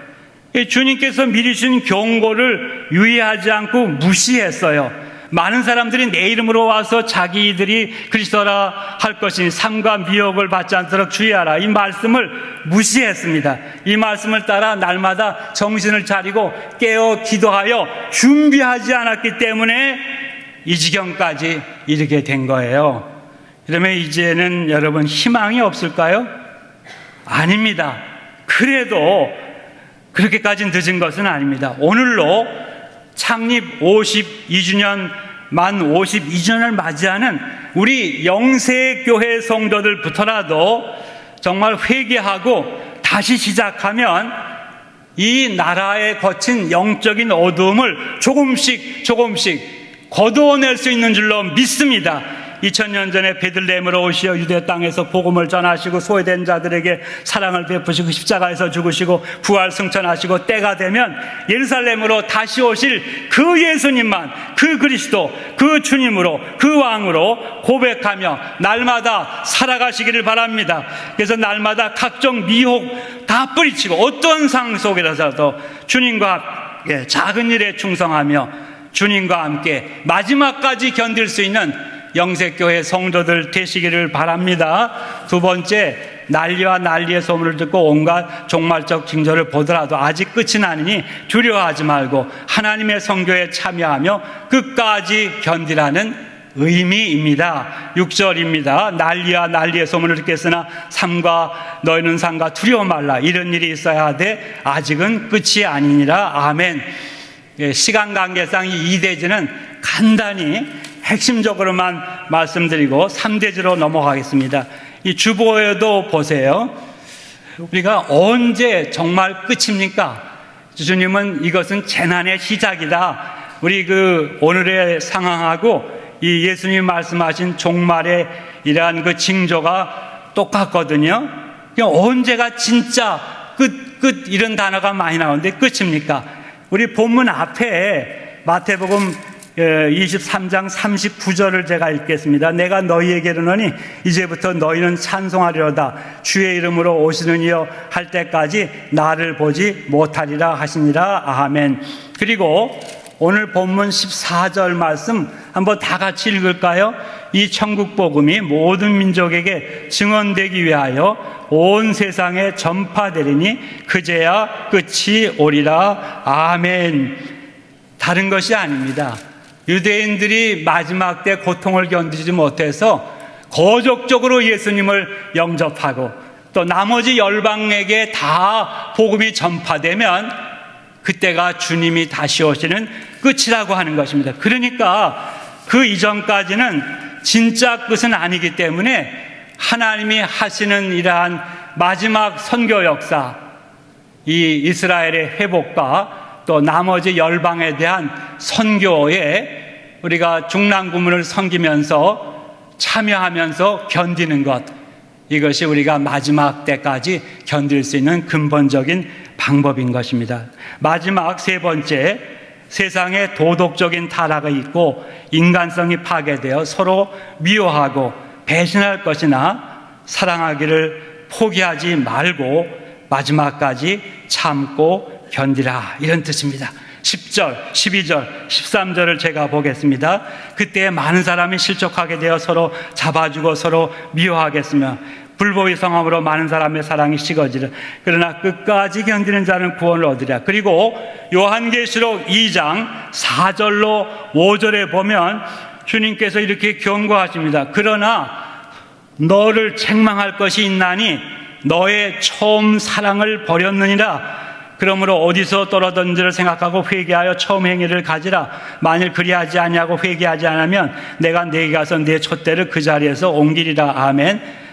주님께서 미리 주신 경고를 유의하지 않고 무시했어요. 많은 사람들이 내 이름으로 와서 자기들이 그리스도라 할 것이니 삼가 미혹을 받지 않도록 주의하라, 이 말씀을 무시했습니다. 이 말씀을 따라 날마다 정신을 차리고 깨어 기도하여 준비하지 않았기 때문에 이 지경까지 이르게 된 거예요. 그러면 이제는 여러분 희망이 없을까요? 아닙니다. 그래도 그렇게까지 늦은 것은 아닙니다. 오늘로 창립 52주년, 만 52주년을 맞이하는 우리 영세교회 성도들부터라도 정말 회개하고 다시 시작하면 이 나라에 거친 영적인 어두움을 조금씩 거두어낼 수 있는 줄로 믿습니다. 2000년 전에 베들레헴으로 오시어 유대 땅에서 복음을 전하시고 소외된 자들에게 사랑을 베푸시고 십자가에서 죽으시고 부활 승천하시고 때가 되면 예루살렘으로 다시 오실 그 예수님만, 그 그리스도, 그 주님으로, 그 왕으로 고백하며 날마다 살아가시기를 바랍니다. 그래서 날마다 각종 미혹 다 뿌리치고 어떤 상황 속에서도 주님과 작은 일에 충성하며 주님과 함께 마지막까지 견딜 수 있는 영세교회 성도들 되시기를 바랍니다. 두 번째, 난리와 난리의 소문을 듣고 온갖 종말적 징조를 보더라도 아직 끝이 아니니 두려워하지 말고 하나님의 선교에 참여하며 끝까지 견디라는 의미입니다. 6절입니다. 난리와 난리의 소문을 듣겠으나 삼가 너희는 삼가 두려워 말라. 이런 일이 있어야 하되 아직은 끝이 아니니라. 아멘. 시간 관계상 이 2대지는 간단히 핵심적으로만 말씀드리고 3대지로 넘어가겠습니다. 이 주보에도 보세요. 우리가 언제 정말 끝입니까? 주님은 이것은 재난의 시작이다. 우리 오늘의 상황하고 이 예수님이 말씀하신 종말의 이러한 그 징조가 똑같거든요. 언제가 진짜 끝 이런 단어가 많이 나오는데 끝입니까? 우리 본문 앞에 마태복음 23장 39절을 제가 읽겠습니다. 내가 너희에게 이르노니 이제부터 너희는 찬송하리로다. 주의 이름으로 오시는 이여 할 때까지 나를 보지 못하리라 하시니라. 아멘. 그리고 오늘 본문 14절 말씀 한번 다 같이 읽을까요? 이 천국 복음이 모든 민족에게 증언되기 위하여 온 세상에 전파되리니 그제야 끝이 오리라. 아멘. 다른 것이 아닙니다. 유대인들이 마지막 때 고통을 견디지 못해서 거적적으로 예수님을 영접하고 또 나머지 열방에게 다 복음이 전파되면 그때가 주님이 다시 오시는 끝이라고 하는 것입니다. 그러니까 그 이전까지는 진짜 끝은 아니기 때문에 하나님이 하시는 이러한 마지막 선교 역사, 이 이스라엘의 회복과 또 나머지 열방에 대한 선교에 우리가 중난구문을 섬기면서 참여하면서 견디는 것, 이것이 우리가 마지막 때까지 견딜 수 있는 근본적인 방법인 것입니다. 마지막 세 번째, 세상에 도덕적인 타락이 있고 인간성이 파괴되어 서로 미워하고 배신할 것이나 사랑하기를 포기하지 말고 마지막까지 참고 견디라, 이런 뜻입니다. 10절, 12절, 13절을 제가 보겠습니다. 그때 많은 사람이 실족하게 되어 서로 잡아주고 서로 미워하겠으며 불보의 성함으로 많은 사람의 사랑이 식어지려. 그러나 끝까지 견디는 자는 구원을 얻으리라. 그리고 요한계시록 2장 4절로 5절에 보면 주님께서 이렇게 경고하십니다. 그러나 너를 책망할 것이 있나니 너의 처음 사랑을 버렸느니라. 그러므로 어디서 떨어졌는지를 생각하고 회개하여 처음 행위를 가지라. 만일 그리하지 아니하고 회개하지 않으면 내가 네게 가서 네 촛대를 그 자리에서 옮기리라. 아멘.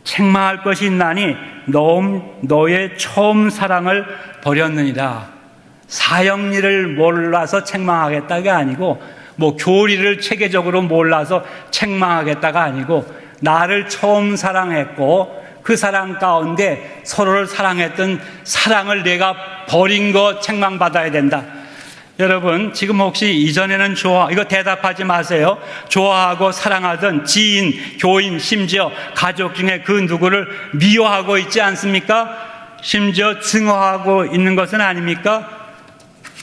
책망할 것이 있나니 너의 처음 사랑을 버렸느니라. 사형리를 몰라서 책망하겠다가 아니고, 교리를 체계적으로 몰라서 책망하겠다가 아니고, 나를 처음 사랑했고 그 사랑 가운데 서로를 사랑했던 사랑을 내가 버린 거 책망받아야 된다. 여러분, 지금 혹시 이전에는 이거 대답하지 마세요. 좋아하고 사랑하던 지인, 교인, 심지어 가족 중에 그 누구를 미워하고 있지 않습니까? 심지어 증오하고 있는 것은 아닙니까?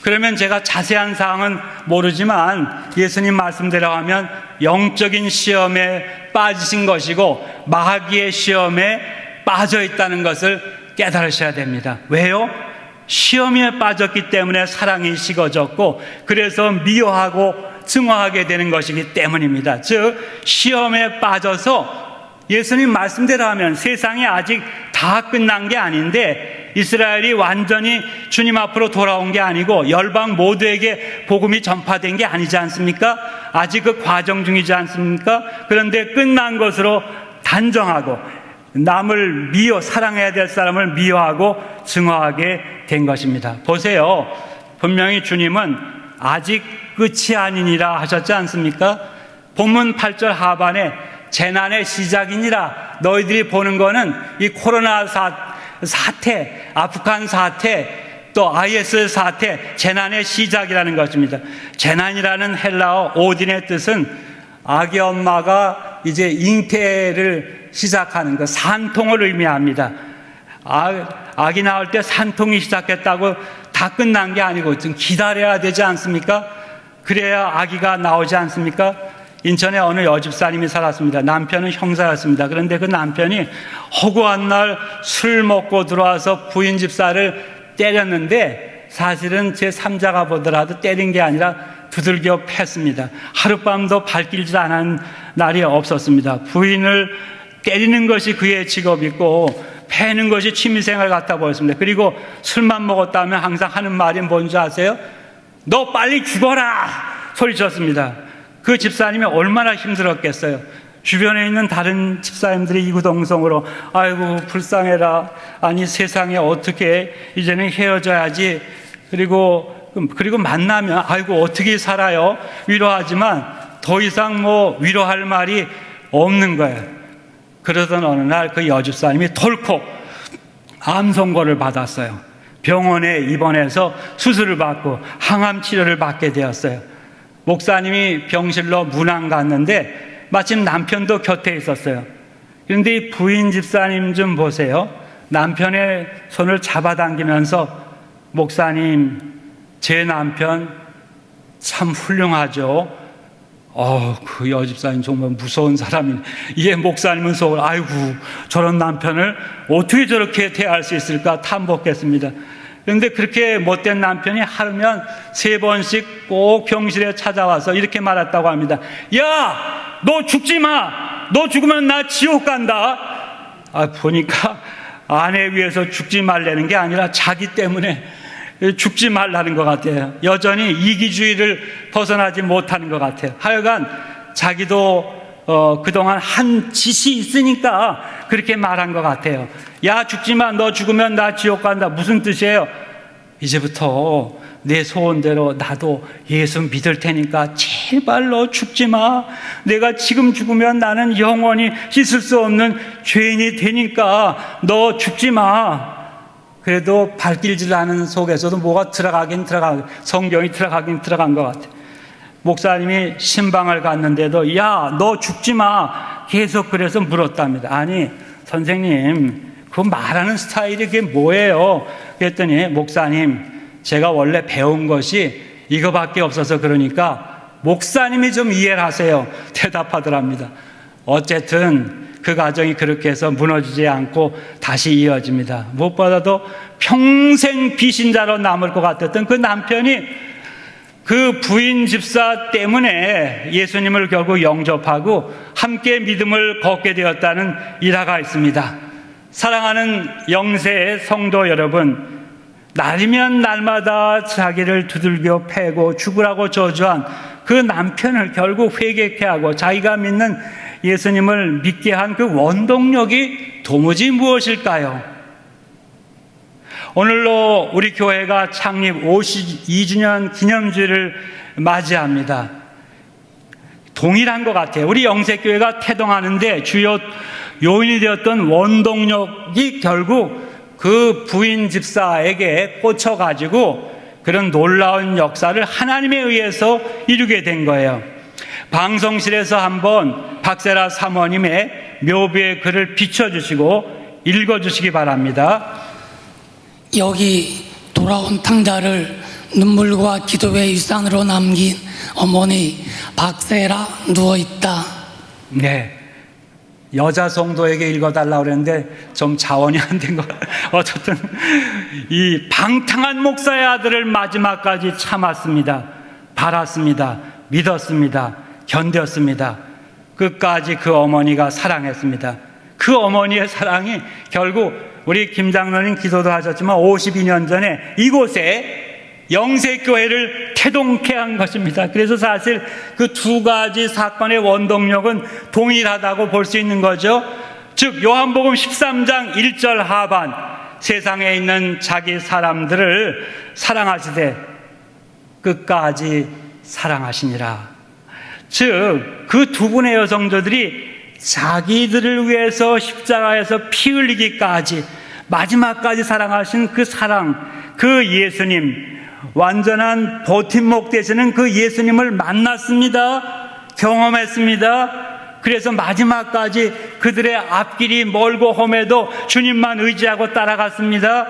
그러면 제가 자세한 사항은 모르지만 예수님 말씀대로 하면 영적인 시험에 빠지신 것이고 마귀의 시험에 빠져 있다는 것을 깨달으셔야 됩니다. 왜요? 시험에 빠졌기 때문에 사랑이 식어졌고, 그래서 미워하고 증오하게 되는 것이기 때문입니다. 즉, 시험에 빠져서 예수님 말씀대로 하면 세상이 아직 다 끝난 게 아닌데, 이스라엘이 완전히 주님 앞으로 돌아온 게 아니고 열방 모두에게 복음이 전파된 게 아니지 않습니까? 아직 그 과정 중이지 않습니까? 그런데 끝난 것으로 단정하고 남을 사랑해야 될 사람을 미워하고 증오하게 된 것입니다. 보세요. 분명히 주님은 아직 끝이 아니니라 하셨지 않습니까? 본문 8절 하반에 재난의 시작이니라. 너희들이 보는 거는 이 코로나 사태, 아프간 사태, 또 IS 사태, 재난의 시작이라는 것입니다. 재난이라는 헬라어 오딘의 뜻은 아기 엄마가 이제 잉태를 시작하는 것, 산통을 의미합니다. 아기 낳을 때 산통이 시작했다고 다 끝난 게 아니고 좀 기다려야 되지 않습니까? 그래야 아기가 나오지 않습니까? 인천에 어느 여집사님이 살았습니다. 남편은 형사였습니다. 그런데 그 남편이 허구한 날 술 먹고 들어와서 부인 집사를 때렸는데, 사실은 제 3자가 보더라도 때린 게 아니라 두들겨 팼습니다. 하룻밤도 발길질 않은 날이 없었습니다. 부인을 때리는 것이 그의 직업이고 패는 것이 취미생활 같아 보였습니다. 그리고 술만 먹었다면 항상 하는 말이 뭔지 아세요? 너 빨리 죽어라! 소리쳤습니다. 그 집사님이 얼마나 힘들었겠어요. 주변에 있는 다른 집사님들이 이구동성으로 아이고 불쌍해라, 아니 세상에 어떻게 이제는 헤어져야지, 그리고 만나면 아이고 어떻게 살아요, 위로하지만 더 이상 위로할 말이 없는 거예요. 그러던 어느 날 그 여집사님이 덜컥 암 선고를 받았어요. 병원에 입원해서 수술을 받고 항암 치료를 받게 되었어요. 목사님이 병실로 문안 갔는데 마침 남편도 곁에 있었어요. 그런데 이 부인 집사님 좀 보세요. 남편의 손을 잡아당기면서 목사님, 제 남편 참 훌륭하죠. 그 여집사님 정말 무서운 사람이네. 이에 목사님은 속으로 아이고 저런 남편을 어떻게 저렇게 대할 수 있을까 탐복했습니다. 그런데 그렇게 못된 남편이 하루면 3번씩 꼭 병실에 찾아와서 이렇게 말했다고 합니다. 야, 너 죽지 마. 너 죽으면 나 지옥 간다. 보니까 아내 위해서 죽지 말라는 게 아니라 자기 때문에 죽지 말라는 것 같아요. 여전히 이기주의를 벗어나지 못하는 것 같아요. 하여간 자기도 그동안 한 짓이 있으니까 그렇게 말한 것 같아요. 야, 죽지 마. 너 죽으면 나 지옥 간다. 무슨 뜻이에요? 이제부터 내 소원대로 나도 예수 믿을 테니까 제발 너 죽지 마. 내가 지금 죽으면 나는 영원히 씻을 수 없는 죄인이 되니까 너 죽지 마. 그래도 발길질 않은 속에서도 뭐가 성경이 들어간 것 같아요. 목사님이 신방을 갔는데도 야, 너 죽지 마. 계속 그래서 물었답니다. 아니 선생님, 그 말하는 스타일이 그게 뭐예요? 그랬더니 목사님, 제가 원래 배운 것이 이거밖에 없어서 그러니까 목사님이 좀 이해를 하세요. 대답하더랍니다. 어쨌든 그 가정이 그렇게 해서 무너지지 않고 다시 이어집니다. 무엇보다도 평생 비신자로 남을 것 같았던 그 남편이 그 부인 집사 때문에 예수님을 결국 영접하고 함께 믿음을 걷게 되었다는 일화가 있습니다. 사랑하는 영세 성도 여러분, 날이면 날마다 자기를 두들겨 패고 죽으라고 저주한 그 남편을 결국 회개케 하고 자기가 믿는 예수님을 믿게 한 그 원동력이 도무지 무엇일까요? 오늘로 우리 교회가 창립 52주년 기념주를 맞이합니다. 동일한 것 같아요. 우리 영세교회가 태동하는데 주요 요인이 되었던 원동력이 결국 그 부인 집사에게 꽂혀가지고 그런 놀라운 역사를 하나님에 의해서 이루게 된 거예요. 방송실에서 한번 박세라 사모님의 묘비의 글을 비춰주시고 읽어주시기 바랍니다. 여기 돌아온 탕자를 눈물과 기도의 유산으로 남긴 어머니 박세라 누워있다. 네, 여자 성도에게 읽어달라고 그랬는데 좀 자원이 안 된 것 같아요. 어쨌든 이 방탕한 목사의 아들을 마지막까지 참았습니다. 바랐습니다. 믿었습니다. 견뎠습니다. 끝까지 그 어머니가 사랑했습니다. 그 어머니의 사랑이 결국 우리 김 장로님 기도도 하셨지만 52년 전에 이곳에 영세교회를 태동케 한 것입니다. 그래서 사실 그 두 가지 사건의 원동력은 동일하다고 볼 수 있는 거죠. 즉 요한복음 13장 1절 하반, 세상에 있는 자기 사람들을 사랑하시되 끝까지 사랑하시니라. 즉 그 두 분의 여성들이 자기들을 위해서 십자가에서 피 흘리기까지 마지막까지 사랑하신 그 사랑, 그 예수님, 완전한 버팀목 되시는 그 예수님을 만났습니다. 경험했습니다. 그래서 마지막까지 그들의 앞길이 멀고 험해도 주님만 의지하고 따라갔습니다.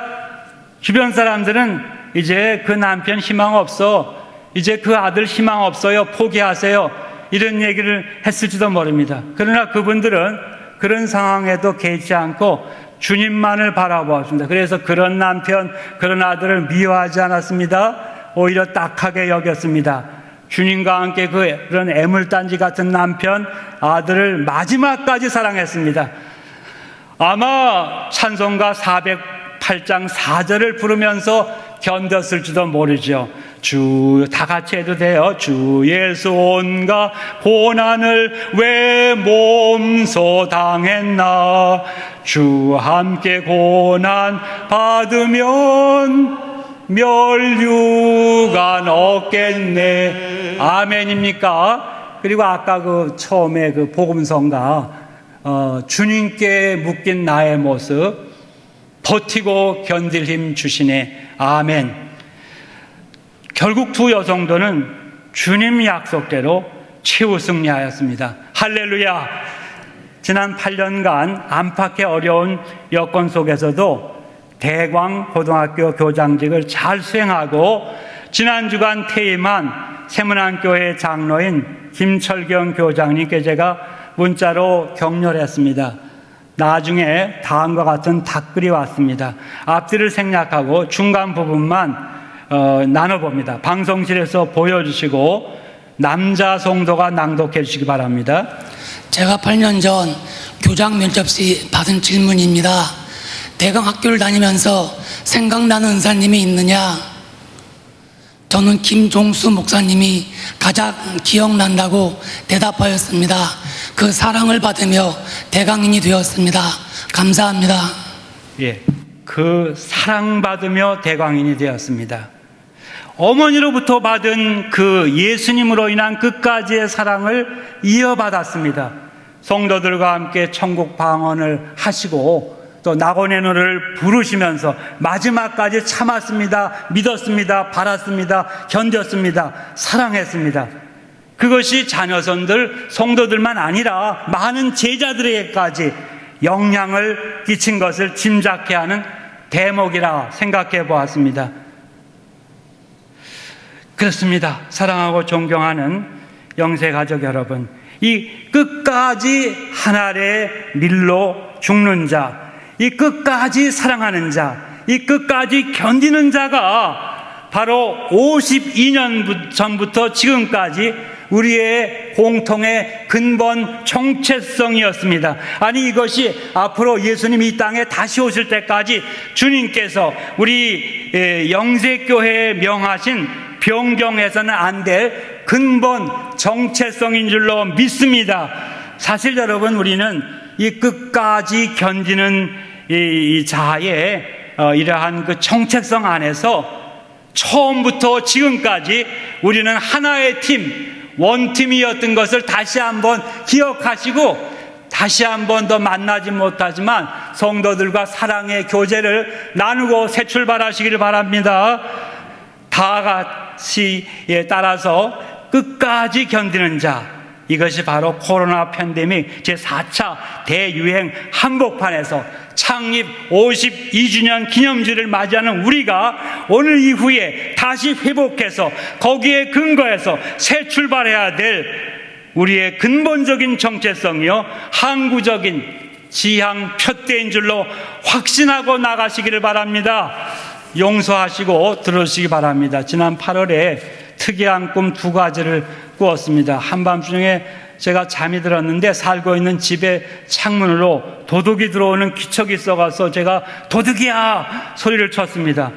주변 사람들은 이제 그 남편 희망 없어, 이제 그 아들 희망 없어요, 포기하세요, 이런 얘기를 했을지도 모릅니다. 그러나 그분들은 그런 상황에도 개의치 않고 주님만을 바라보았습니다. 그래서 그런 남편, 그런 아들을 미워하지 않았습니다. 오히려 딱하게 여겼습니다. 주님과 함께 그런 애물단지 같은 남편, 아들을 마지막까지 사랑했습니다. 아마 찬송가 408장 4절을 부르면서 견뎠을지도 모르죠. 다 같이 해도 돼요. 주 예수 온갖 고난을 왜 몸소 당했나. 주 함께 고난 받으면 멸류관 없겠네. 아멘입니까? 그리고 아까 그 처음에 그 복음성가 주님께 묶인 나의 모습 버티고 견딜 힘 주시네. 아멘. 결국 두 여성도는 주님 약속대로 최후 승리하였습니다. 할렐루야. 지난 8년간 안팎의 어려운 여건 속에서도 대광 고등학교 교장직을 잘 수행하고 지난 주간 퇴임한 세문안교회 장로인 김철경 교장님께 제가 문자로 격려를 했습니다. 나중에 다음과 같은 답글이 왔습니다. 앞뒤를 생략하고 중간 부분만 나눠봅니다. 방송실에서 보여주시고 남자 성도가 낭독해 주시기 바랍니다. 제가 8년 전 교장 면접 시 받은 질문입니다. 대강 학교를 다니면서 생각나는 은사님이 있느냐? 저는 김종수 목사님이 가장 기억난다고 대답하였습니다. 그 사랑을 받으며 대강인이 되었습니다. 감사합니다. 예, 그 사랑받으며 대광인이 되었습니다. 어머니로부터 받은 그 예수님으로 인한 끝까지의 사랑을 이어받았습니다. 성도들과 함께 천국 방언을 하시고 또 낙원의 노래를 부르시면서 마지막까지 참았습니다. 믿었습니다. 바랐습니다. 견뎠습니다. 사랑했습니다. 그것이 자녀선들, 성도들만 아니라 많은 제자들에게까지 영향을 끼친 것을 짐작케 하는 대목이라 생각해 보았습니다. 그렇습니다. 사랑하고 존경하는 영세가족 여러분, 이 끝까지 한 아래 밀로 죽는 자, 이 끝까지 사랑하는 자, 이 끝까지 견디는 자가 바로 52년 전부터 지금까지 우리의 공통의 근본 정체성이었습니다. 아니, 이것이 앞으로 예수님이 이 땅에 다시 오실 때까지 주님께서 우리 영세교회에 명하신 변경해서는 안 될 근본 정체성인 줄로 믿습니다. 사실 여러분, 우리는 이 끝까지 견디는 이 자의 이러한 그 정체성 안에서 처음부터 지금까지 우리는 하나의 팀, 원팀이었던 것을 다시 한번 기억하시고, 다시 한번 더 만나지 못하지만 성도들과 사랑의 교제를 나누고 새 출발하시기를 바랍니다. 다 같이에 따라서 끝까지 견디는 자, 이것이 바로 코로나 팬데믹 제4차 대유행 한복판에서 창립 52주년 기념주를 맞이하는 우리가 오늘 이후에 다시 회복해서 거기에 근거해서 새 출발해야 될 우리의 근본적인 정체성이요, 항구적인 지향 표대인 줄로 확신하고 나가시기를 바랍니다. 용서하시고 들으시기 바랍니다. 지난 8월에 특이한 꿈 2가지를 꾸었습니다. 한밤중에 제가 잠이 들었는데 살고 있는 집의 창문으로 도둑이 들어오는 기척이 있어가서 제가 도둑이야 소리를 쳤습니다.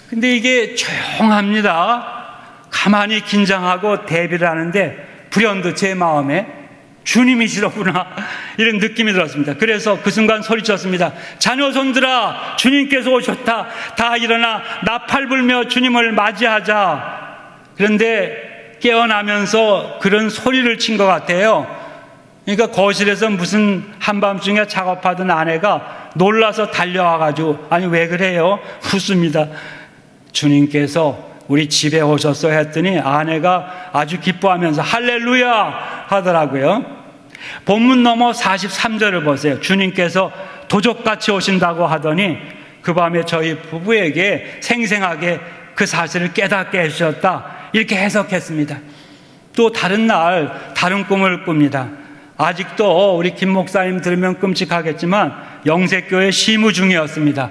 근데 이게 조용합니다. 가만히 긴장하고 대비를 하는데 불현듯 제 마음에 주님이시로구나 이런 느낌이 들었습니다. 그래서 그 순간 소리쳤습니다. 자녀손들아, 주님께서 오셨다. 다 일어나 나팔 불며 주님을 맞이하자. 그런데 깨어나면서 그런 소리를 친 것 같아요. 그러니까 거실에서 무슨 한밤중에 작업하던 아내가 놀라서 달려와가지고, 아니 왜 그래요? 웃습니다. 주님께서 우리 집에 오셨어 했더니 아내가 아주 기뻐하면서 할렐루야 하더라고요. 본문 넘어 43절을 보세요. 주님께서 도적같이 오신다고 하더니 그 밤에 저희 부부에게 생생하게 그 사실을 깨닫게 해주셨다, 이렇게 해석했습니다. 또 다른 날 다른 꿈을 꿉니다. 아직도 우리 김 목사님 들으면 끔찍하겠지만 영세교회 시무 중이었습니다.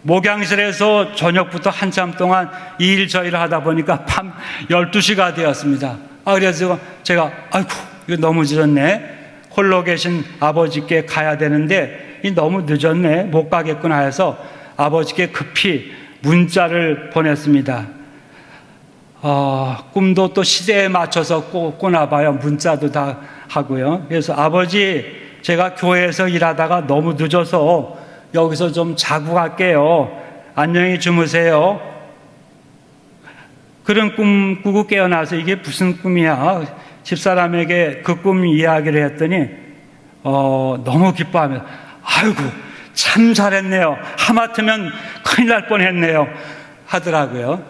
목양실에서 저녁부터 한참 동안 이 일 저 일을 하다 보니까 밤 12시가 되었습니다. 그래서 제가 아이고 이거 너무 늦었네, 홀로 계신 아버지께 가야 되는데 너무 늦었네, 못 가겠구나 해서 아버지께 급히 문자를 보냈습니다. 꿈도 또 시대에 맞춰서 꾸나 봐요. 문자도 다 하고요. 그래서 아버지, 제가 교회에서 일하다가 너무 늦어서 여기서 좀 자고 갈게요. 안녕히 주무세요. 그런 꿈 꾸고 깨어나서 이게 무슨 꿈이야? 집사람에게 그 꿈 이야기를 했더니 너무 기뻐하면서 아이고 참 잘했네요. 하마터면 큰일 날 뻔했네요 하더라고요.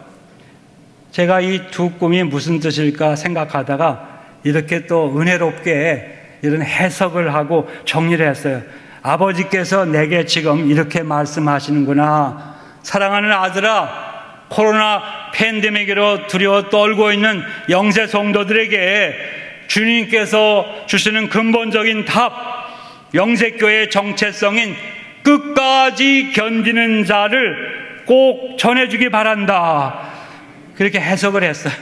제가 이 두 꿈이 무슨 뜻일까 생각하다가 이렇게 또 은혜롭게 이런 해석을 하고 정리를 했어요. 아버지께서 내게 지금 이렇게 말씀하시는구나. 사랑하는 아들아, 코로나 팬데믹으로 두려워 떨고 있는 영세 성도들에게 주님께서 주시는 근본적인 답, 영세교회의 정체성인 끝까지 견디는 자를 꼭 전해주기 바란다. 그렇게 해석을 했어요.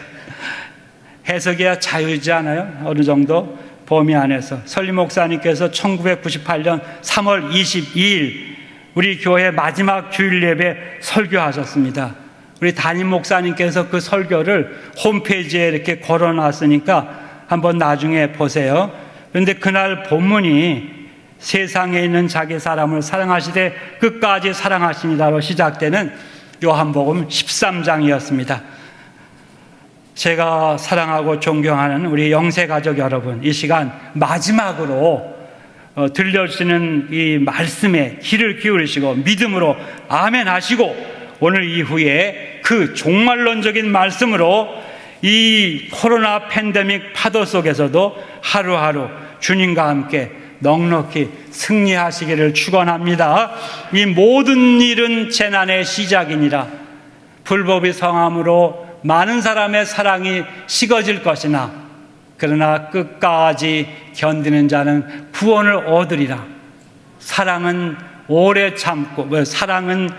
해석이야 자유이지 않아요? 어느 정도 범위 안에서. 설리 목사님께서 1998년 3월 22일 우리 교회 마지막 주일 예배 설교하셨습니다. 우리 담임 목사님께서 그 설교를 홈페이지에 이렇게 걸어놨으니까 한번 나중에 보세요. 그런데 그날 본문이 세상에 있는 자기 사람을 사랑하시되 끝까지 사랑하시니다로 시작되는 요한복음 13장이었습니다. 제가 사랑하고 존경하는 우리 영세가족 여러분, 이 시간 마지막으로 들려주시는 이 말씀에 귀를 기울이시고 믿음으로 아멘 하시고 오늘 이후에 그 종말론적인 말씀으로 이 코로나 팬데믹 파도 속에서도 하루하루 주님과 함께 넉넉히 승리하시기를 축원합니다. 이 모든 일은 재난의 시작이니라. 불법이 성함으로 많은 사람의 사랑이 식어질 것이나 그러나 끝까지 견디는 자는 구원을 얻으리라. 사랑은 오래 참고, 사랑은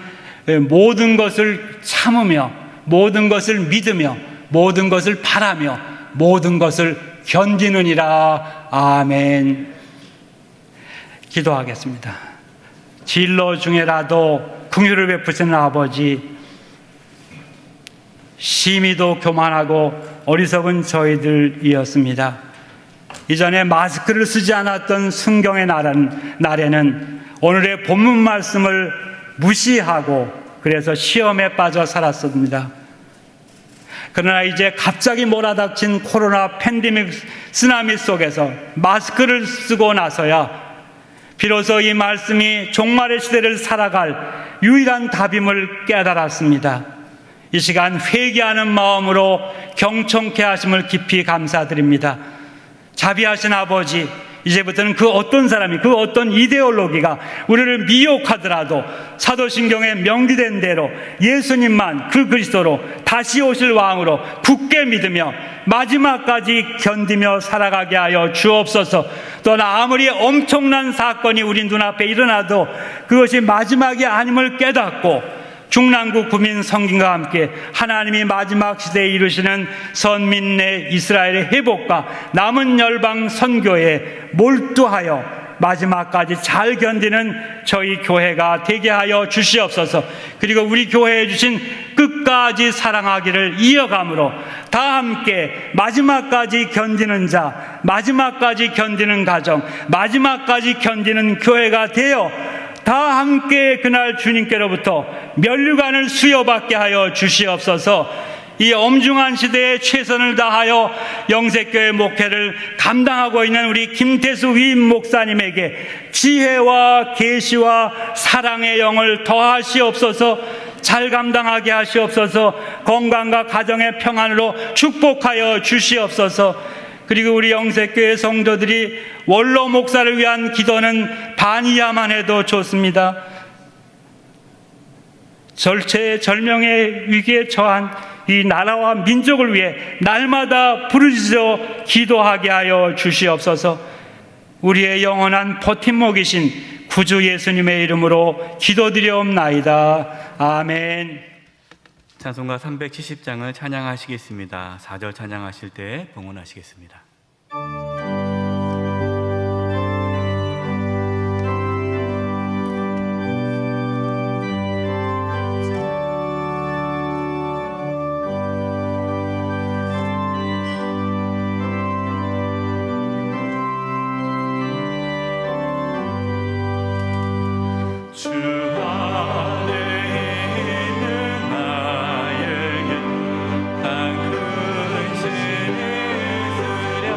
모든 것을 참으며 모든 것을 믿으며 모든 것을 바라며 모든 것을 견디느니라. 아멘. 기도하겠습니다. 진로 중에라도 긍휼을 베푸시는 아버지, 심히도 교만하고 어리석은 저희들이었습니다. 이전에 마스크를 쓰지 않았던 순경의 날에는 오늘의 본문 말씀을 무시하고 그래서 시험에 빠져 살았습니다. 그러나 이제 갑자기 몰아닥친 코로나 팬데믹 쓰나미 속에서 마스크를 쓰고 나서야 비로소 이 말씀이 종말의 시대를 살아갈 유일한 답임을 깨달았습니다. 이 시간 회개하는 마음으로 경청케 하심을 깊이 감사드립니다. 자비하신 아버지, 이제부터는 그 어떤 사람이, 그 어떤 이데올로기가 우리를 미혹하더라도 사도신경에 명기된 대로 예수님만 그 그리스도로 다시 오실 왕으로 굳게 믿으며 마지막까지 견디며 살아가게 하여 주옵소서. 또나 아무리 엄청난 사건이 우리 눈앞에 일어나도 그것이 마지막이 아님을 깨닫고 중랑구 구민 성김과 함께 하나님이 마지막 시대에 이루시는 선민내 이스라엘의 회복과 남은 열방 선교에 몰두하여 마지막까지 잘 견디는 저희 교회가 되게 하여 주시옵소서. 그리고 우리 교회에 주신 끝까지 사랑하기를 이어감으로 다 함께 마지막까지 견디는 자, 마지막까지 견디는 가정, 마지막까지 견디는 교회가 되어 다 함께 그날 주님께로부터 면류관을 수여받게 하여 주시옵소서. 이 엄중한 시대에 최선을 다하여 영색교회 목회를 감당하고 있는 우리 김태수 위임 목사님에게 지혜와 계시와 사랑의 영을 더하시옵소서. 잘 감당하게 하시옵소서. 건강과 가정의 평안으로 축복하여 주시옵소서. 그리고 우리 영색교회 성도들이 원로 목사를 위한 기도는 반이야만 해도 좋습니다. 절체절명의 위기에 처한 이 나라와 민족을 위해 날마다 부르짖어 기도하게 하여 주시옵소서. 우리의 영원한 버팀목이신 구주 예수님의 이름으로 기도드리옵나이다. 아멘. 찬송가 370장을 찬양하시겠습니다. 4절 찬양하실 때 봉헌하시겠습니다. 주 안에 있는 나에게 한 근심이 있으랴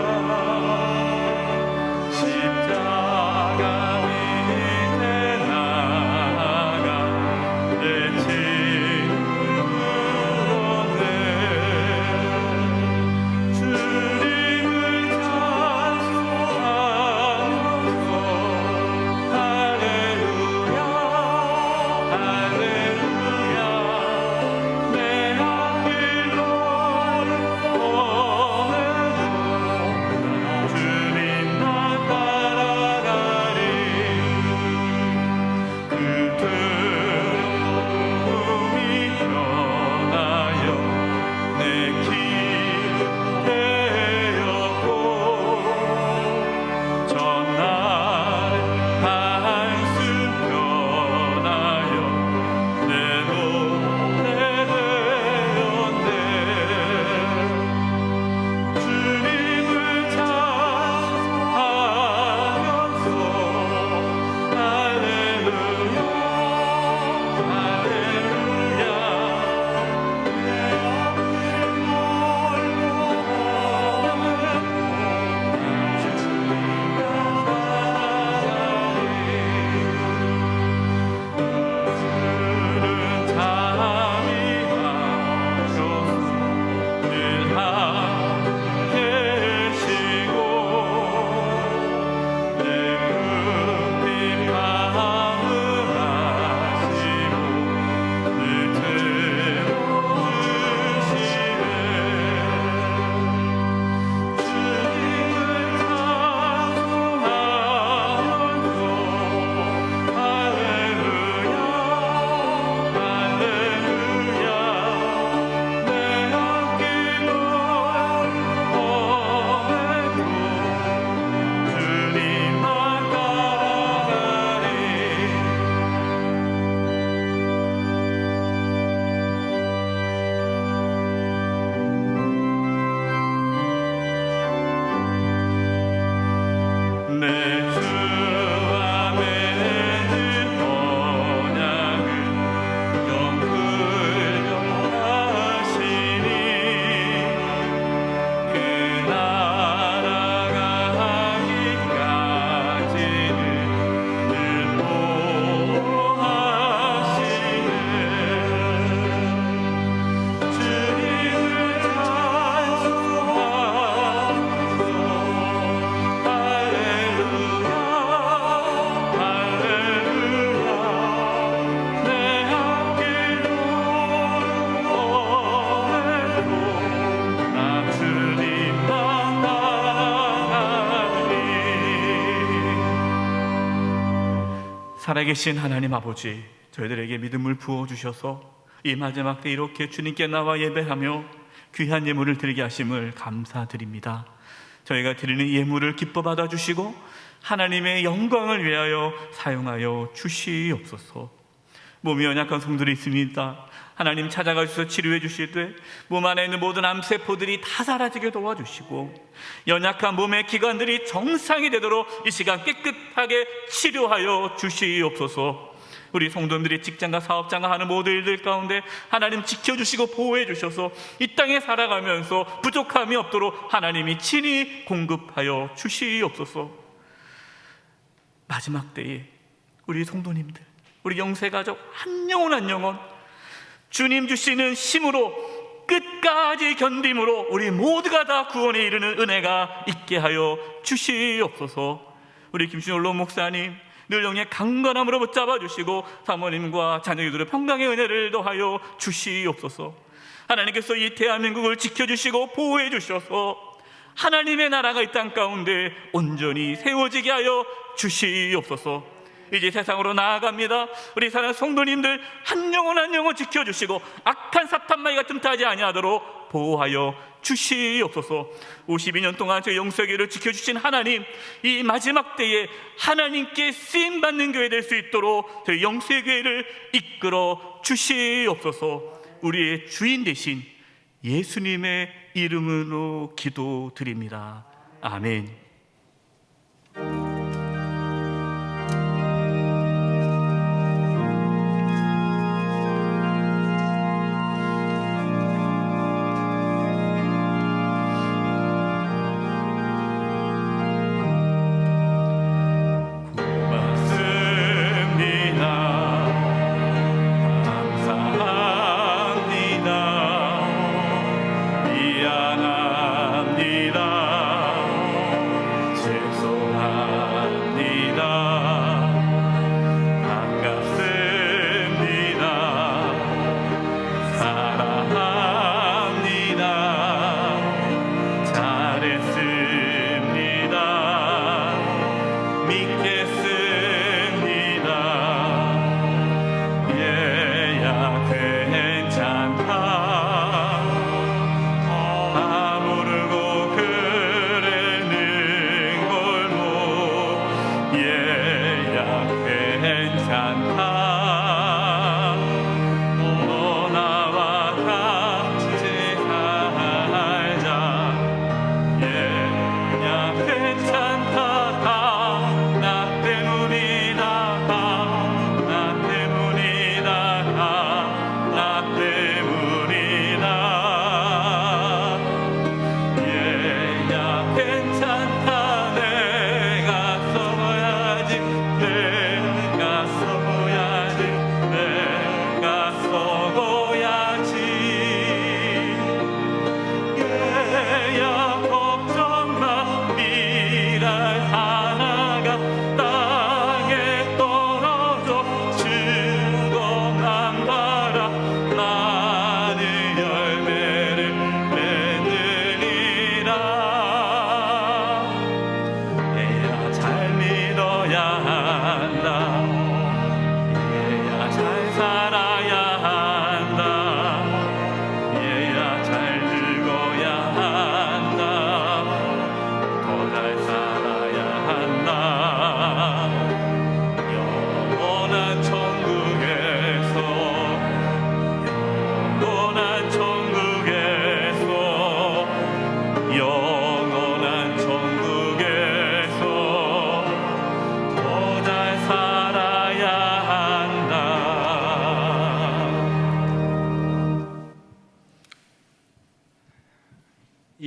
살아계신 하나님 아버지, 저희들에게 믿음을 부어주셔서 이 마지막 때 이렇게 주님께 나와 예배하며 귀한 예물을 드리게 하심을 감사드립니다. 저희가 드리는 예물을 기뻐 받아주시고 하나님의 영광을 위하여 사용하여 주시옵소서. 몸이 연약한 성들이 있습니다. 하나님 찾아가 주셔서 치료해 주시되 몸 안에 있는 모든 암세포들이 다 사라지게 도와주시고 연약한 몸의 기관들이 정상이 되도록 이 시간 깨끗하게 치료하여 주시옵소서. 우리 성도님들이 직장과 사업장과 하는 모든 일들 가운데 하나님 지켜주시고 보호해 주셔서 이 땅에 살아가면서 부족함이 없도록 하나님이 친히 공급하여 주시옵소서. 마지막 때에 우리 성도님들, 우리 영세가족 한 영혼 한 영혼 주님 주시는 힘으로 끝까지 견딤으로 우리 모두가 다 구원에 이르는 은혜가 있게 하여 주시옵소서. 우리 김신올로 목사님 늘 영의 강건함으로 붙잡아 주시고 사모님과 자녀들의 평강의 은혜를 더하여 주시옵소서. 하나님께서 이 대한민국을 지켜주시고 보호해 주셔서 하나님의 나라가 이 땅 가운데 온전히 세워지게 하여 주시옵소서. 이제 세상으로 나아갑니다. 우리 사랑하는 성도님들 한 영혼 한 영혼 지켜주시고 악한 사탄마귀가 틈타지 아니하도록 보호하여 주시옵소서. 52년 동안 저희 영세교회를 지켜주신 하나님, 이 마지막 때에 하나님께 쓰임받는 교회 될 수 있도록 저희 영세교회를 이끌어 주시옵소서. 우리의 주인 되신 예수님의 이름으로 기도드립니다. 아멘.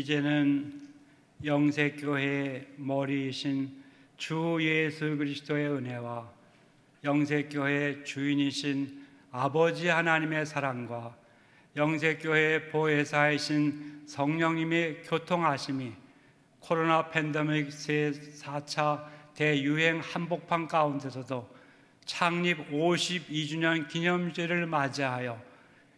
이제는 영세교회의 머리이신 주 예수 그리스도의 은혜와 영세교회의 주인이신 아버지 하나님의 사랑과 영세교회의 보혜사이신 성령님의 교통하심이 코로나 팬데믹 제4차 대유행 한복판 가운데서도 창립 52주년 기념제를 맞이하여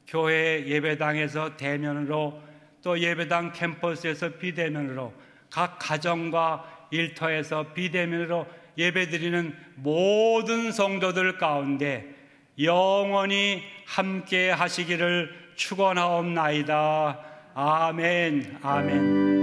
교회 예배당에서 대면으로 또 예배당 캠퍼스에서 비대면으로 각 가정과 일터에서 비대면으로 예배드리는 모든 성도들 가운데 영원히 함께 하시기를 축원하옵나이다. 아멘. 아멘.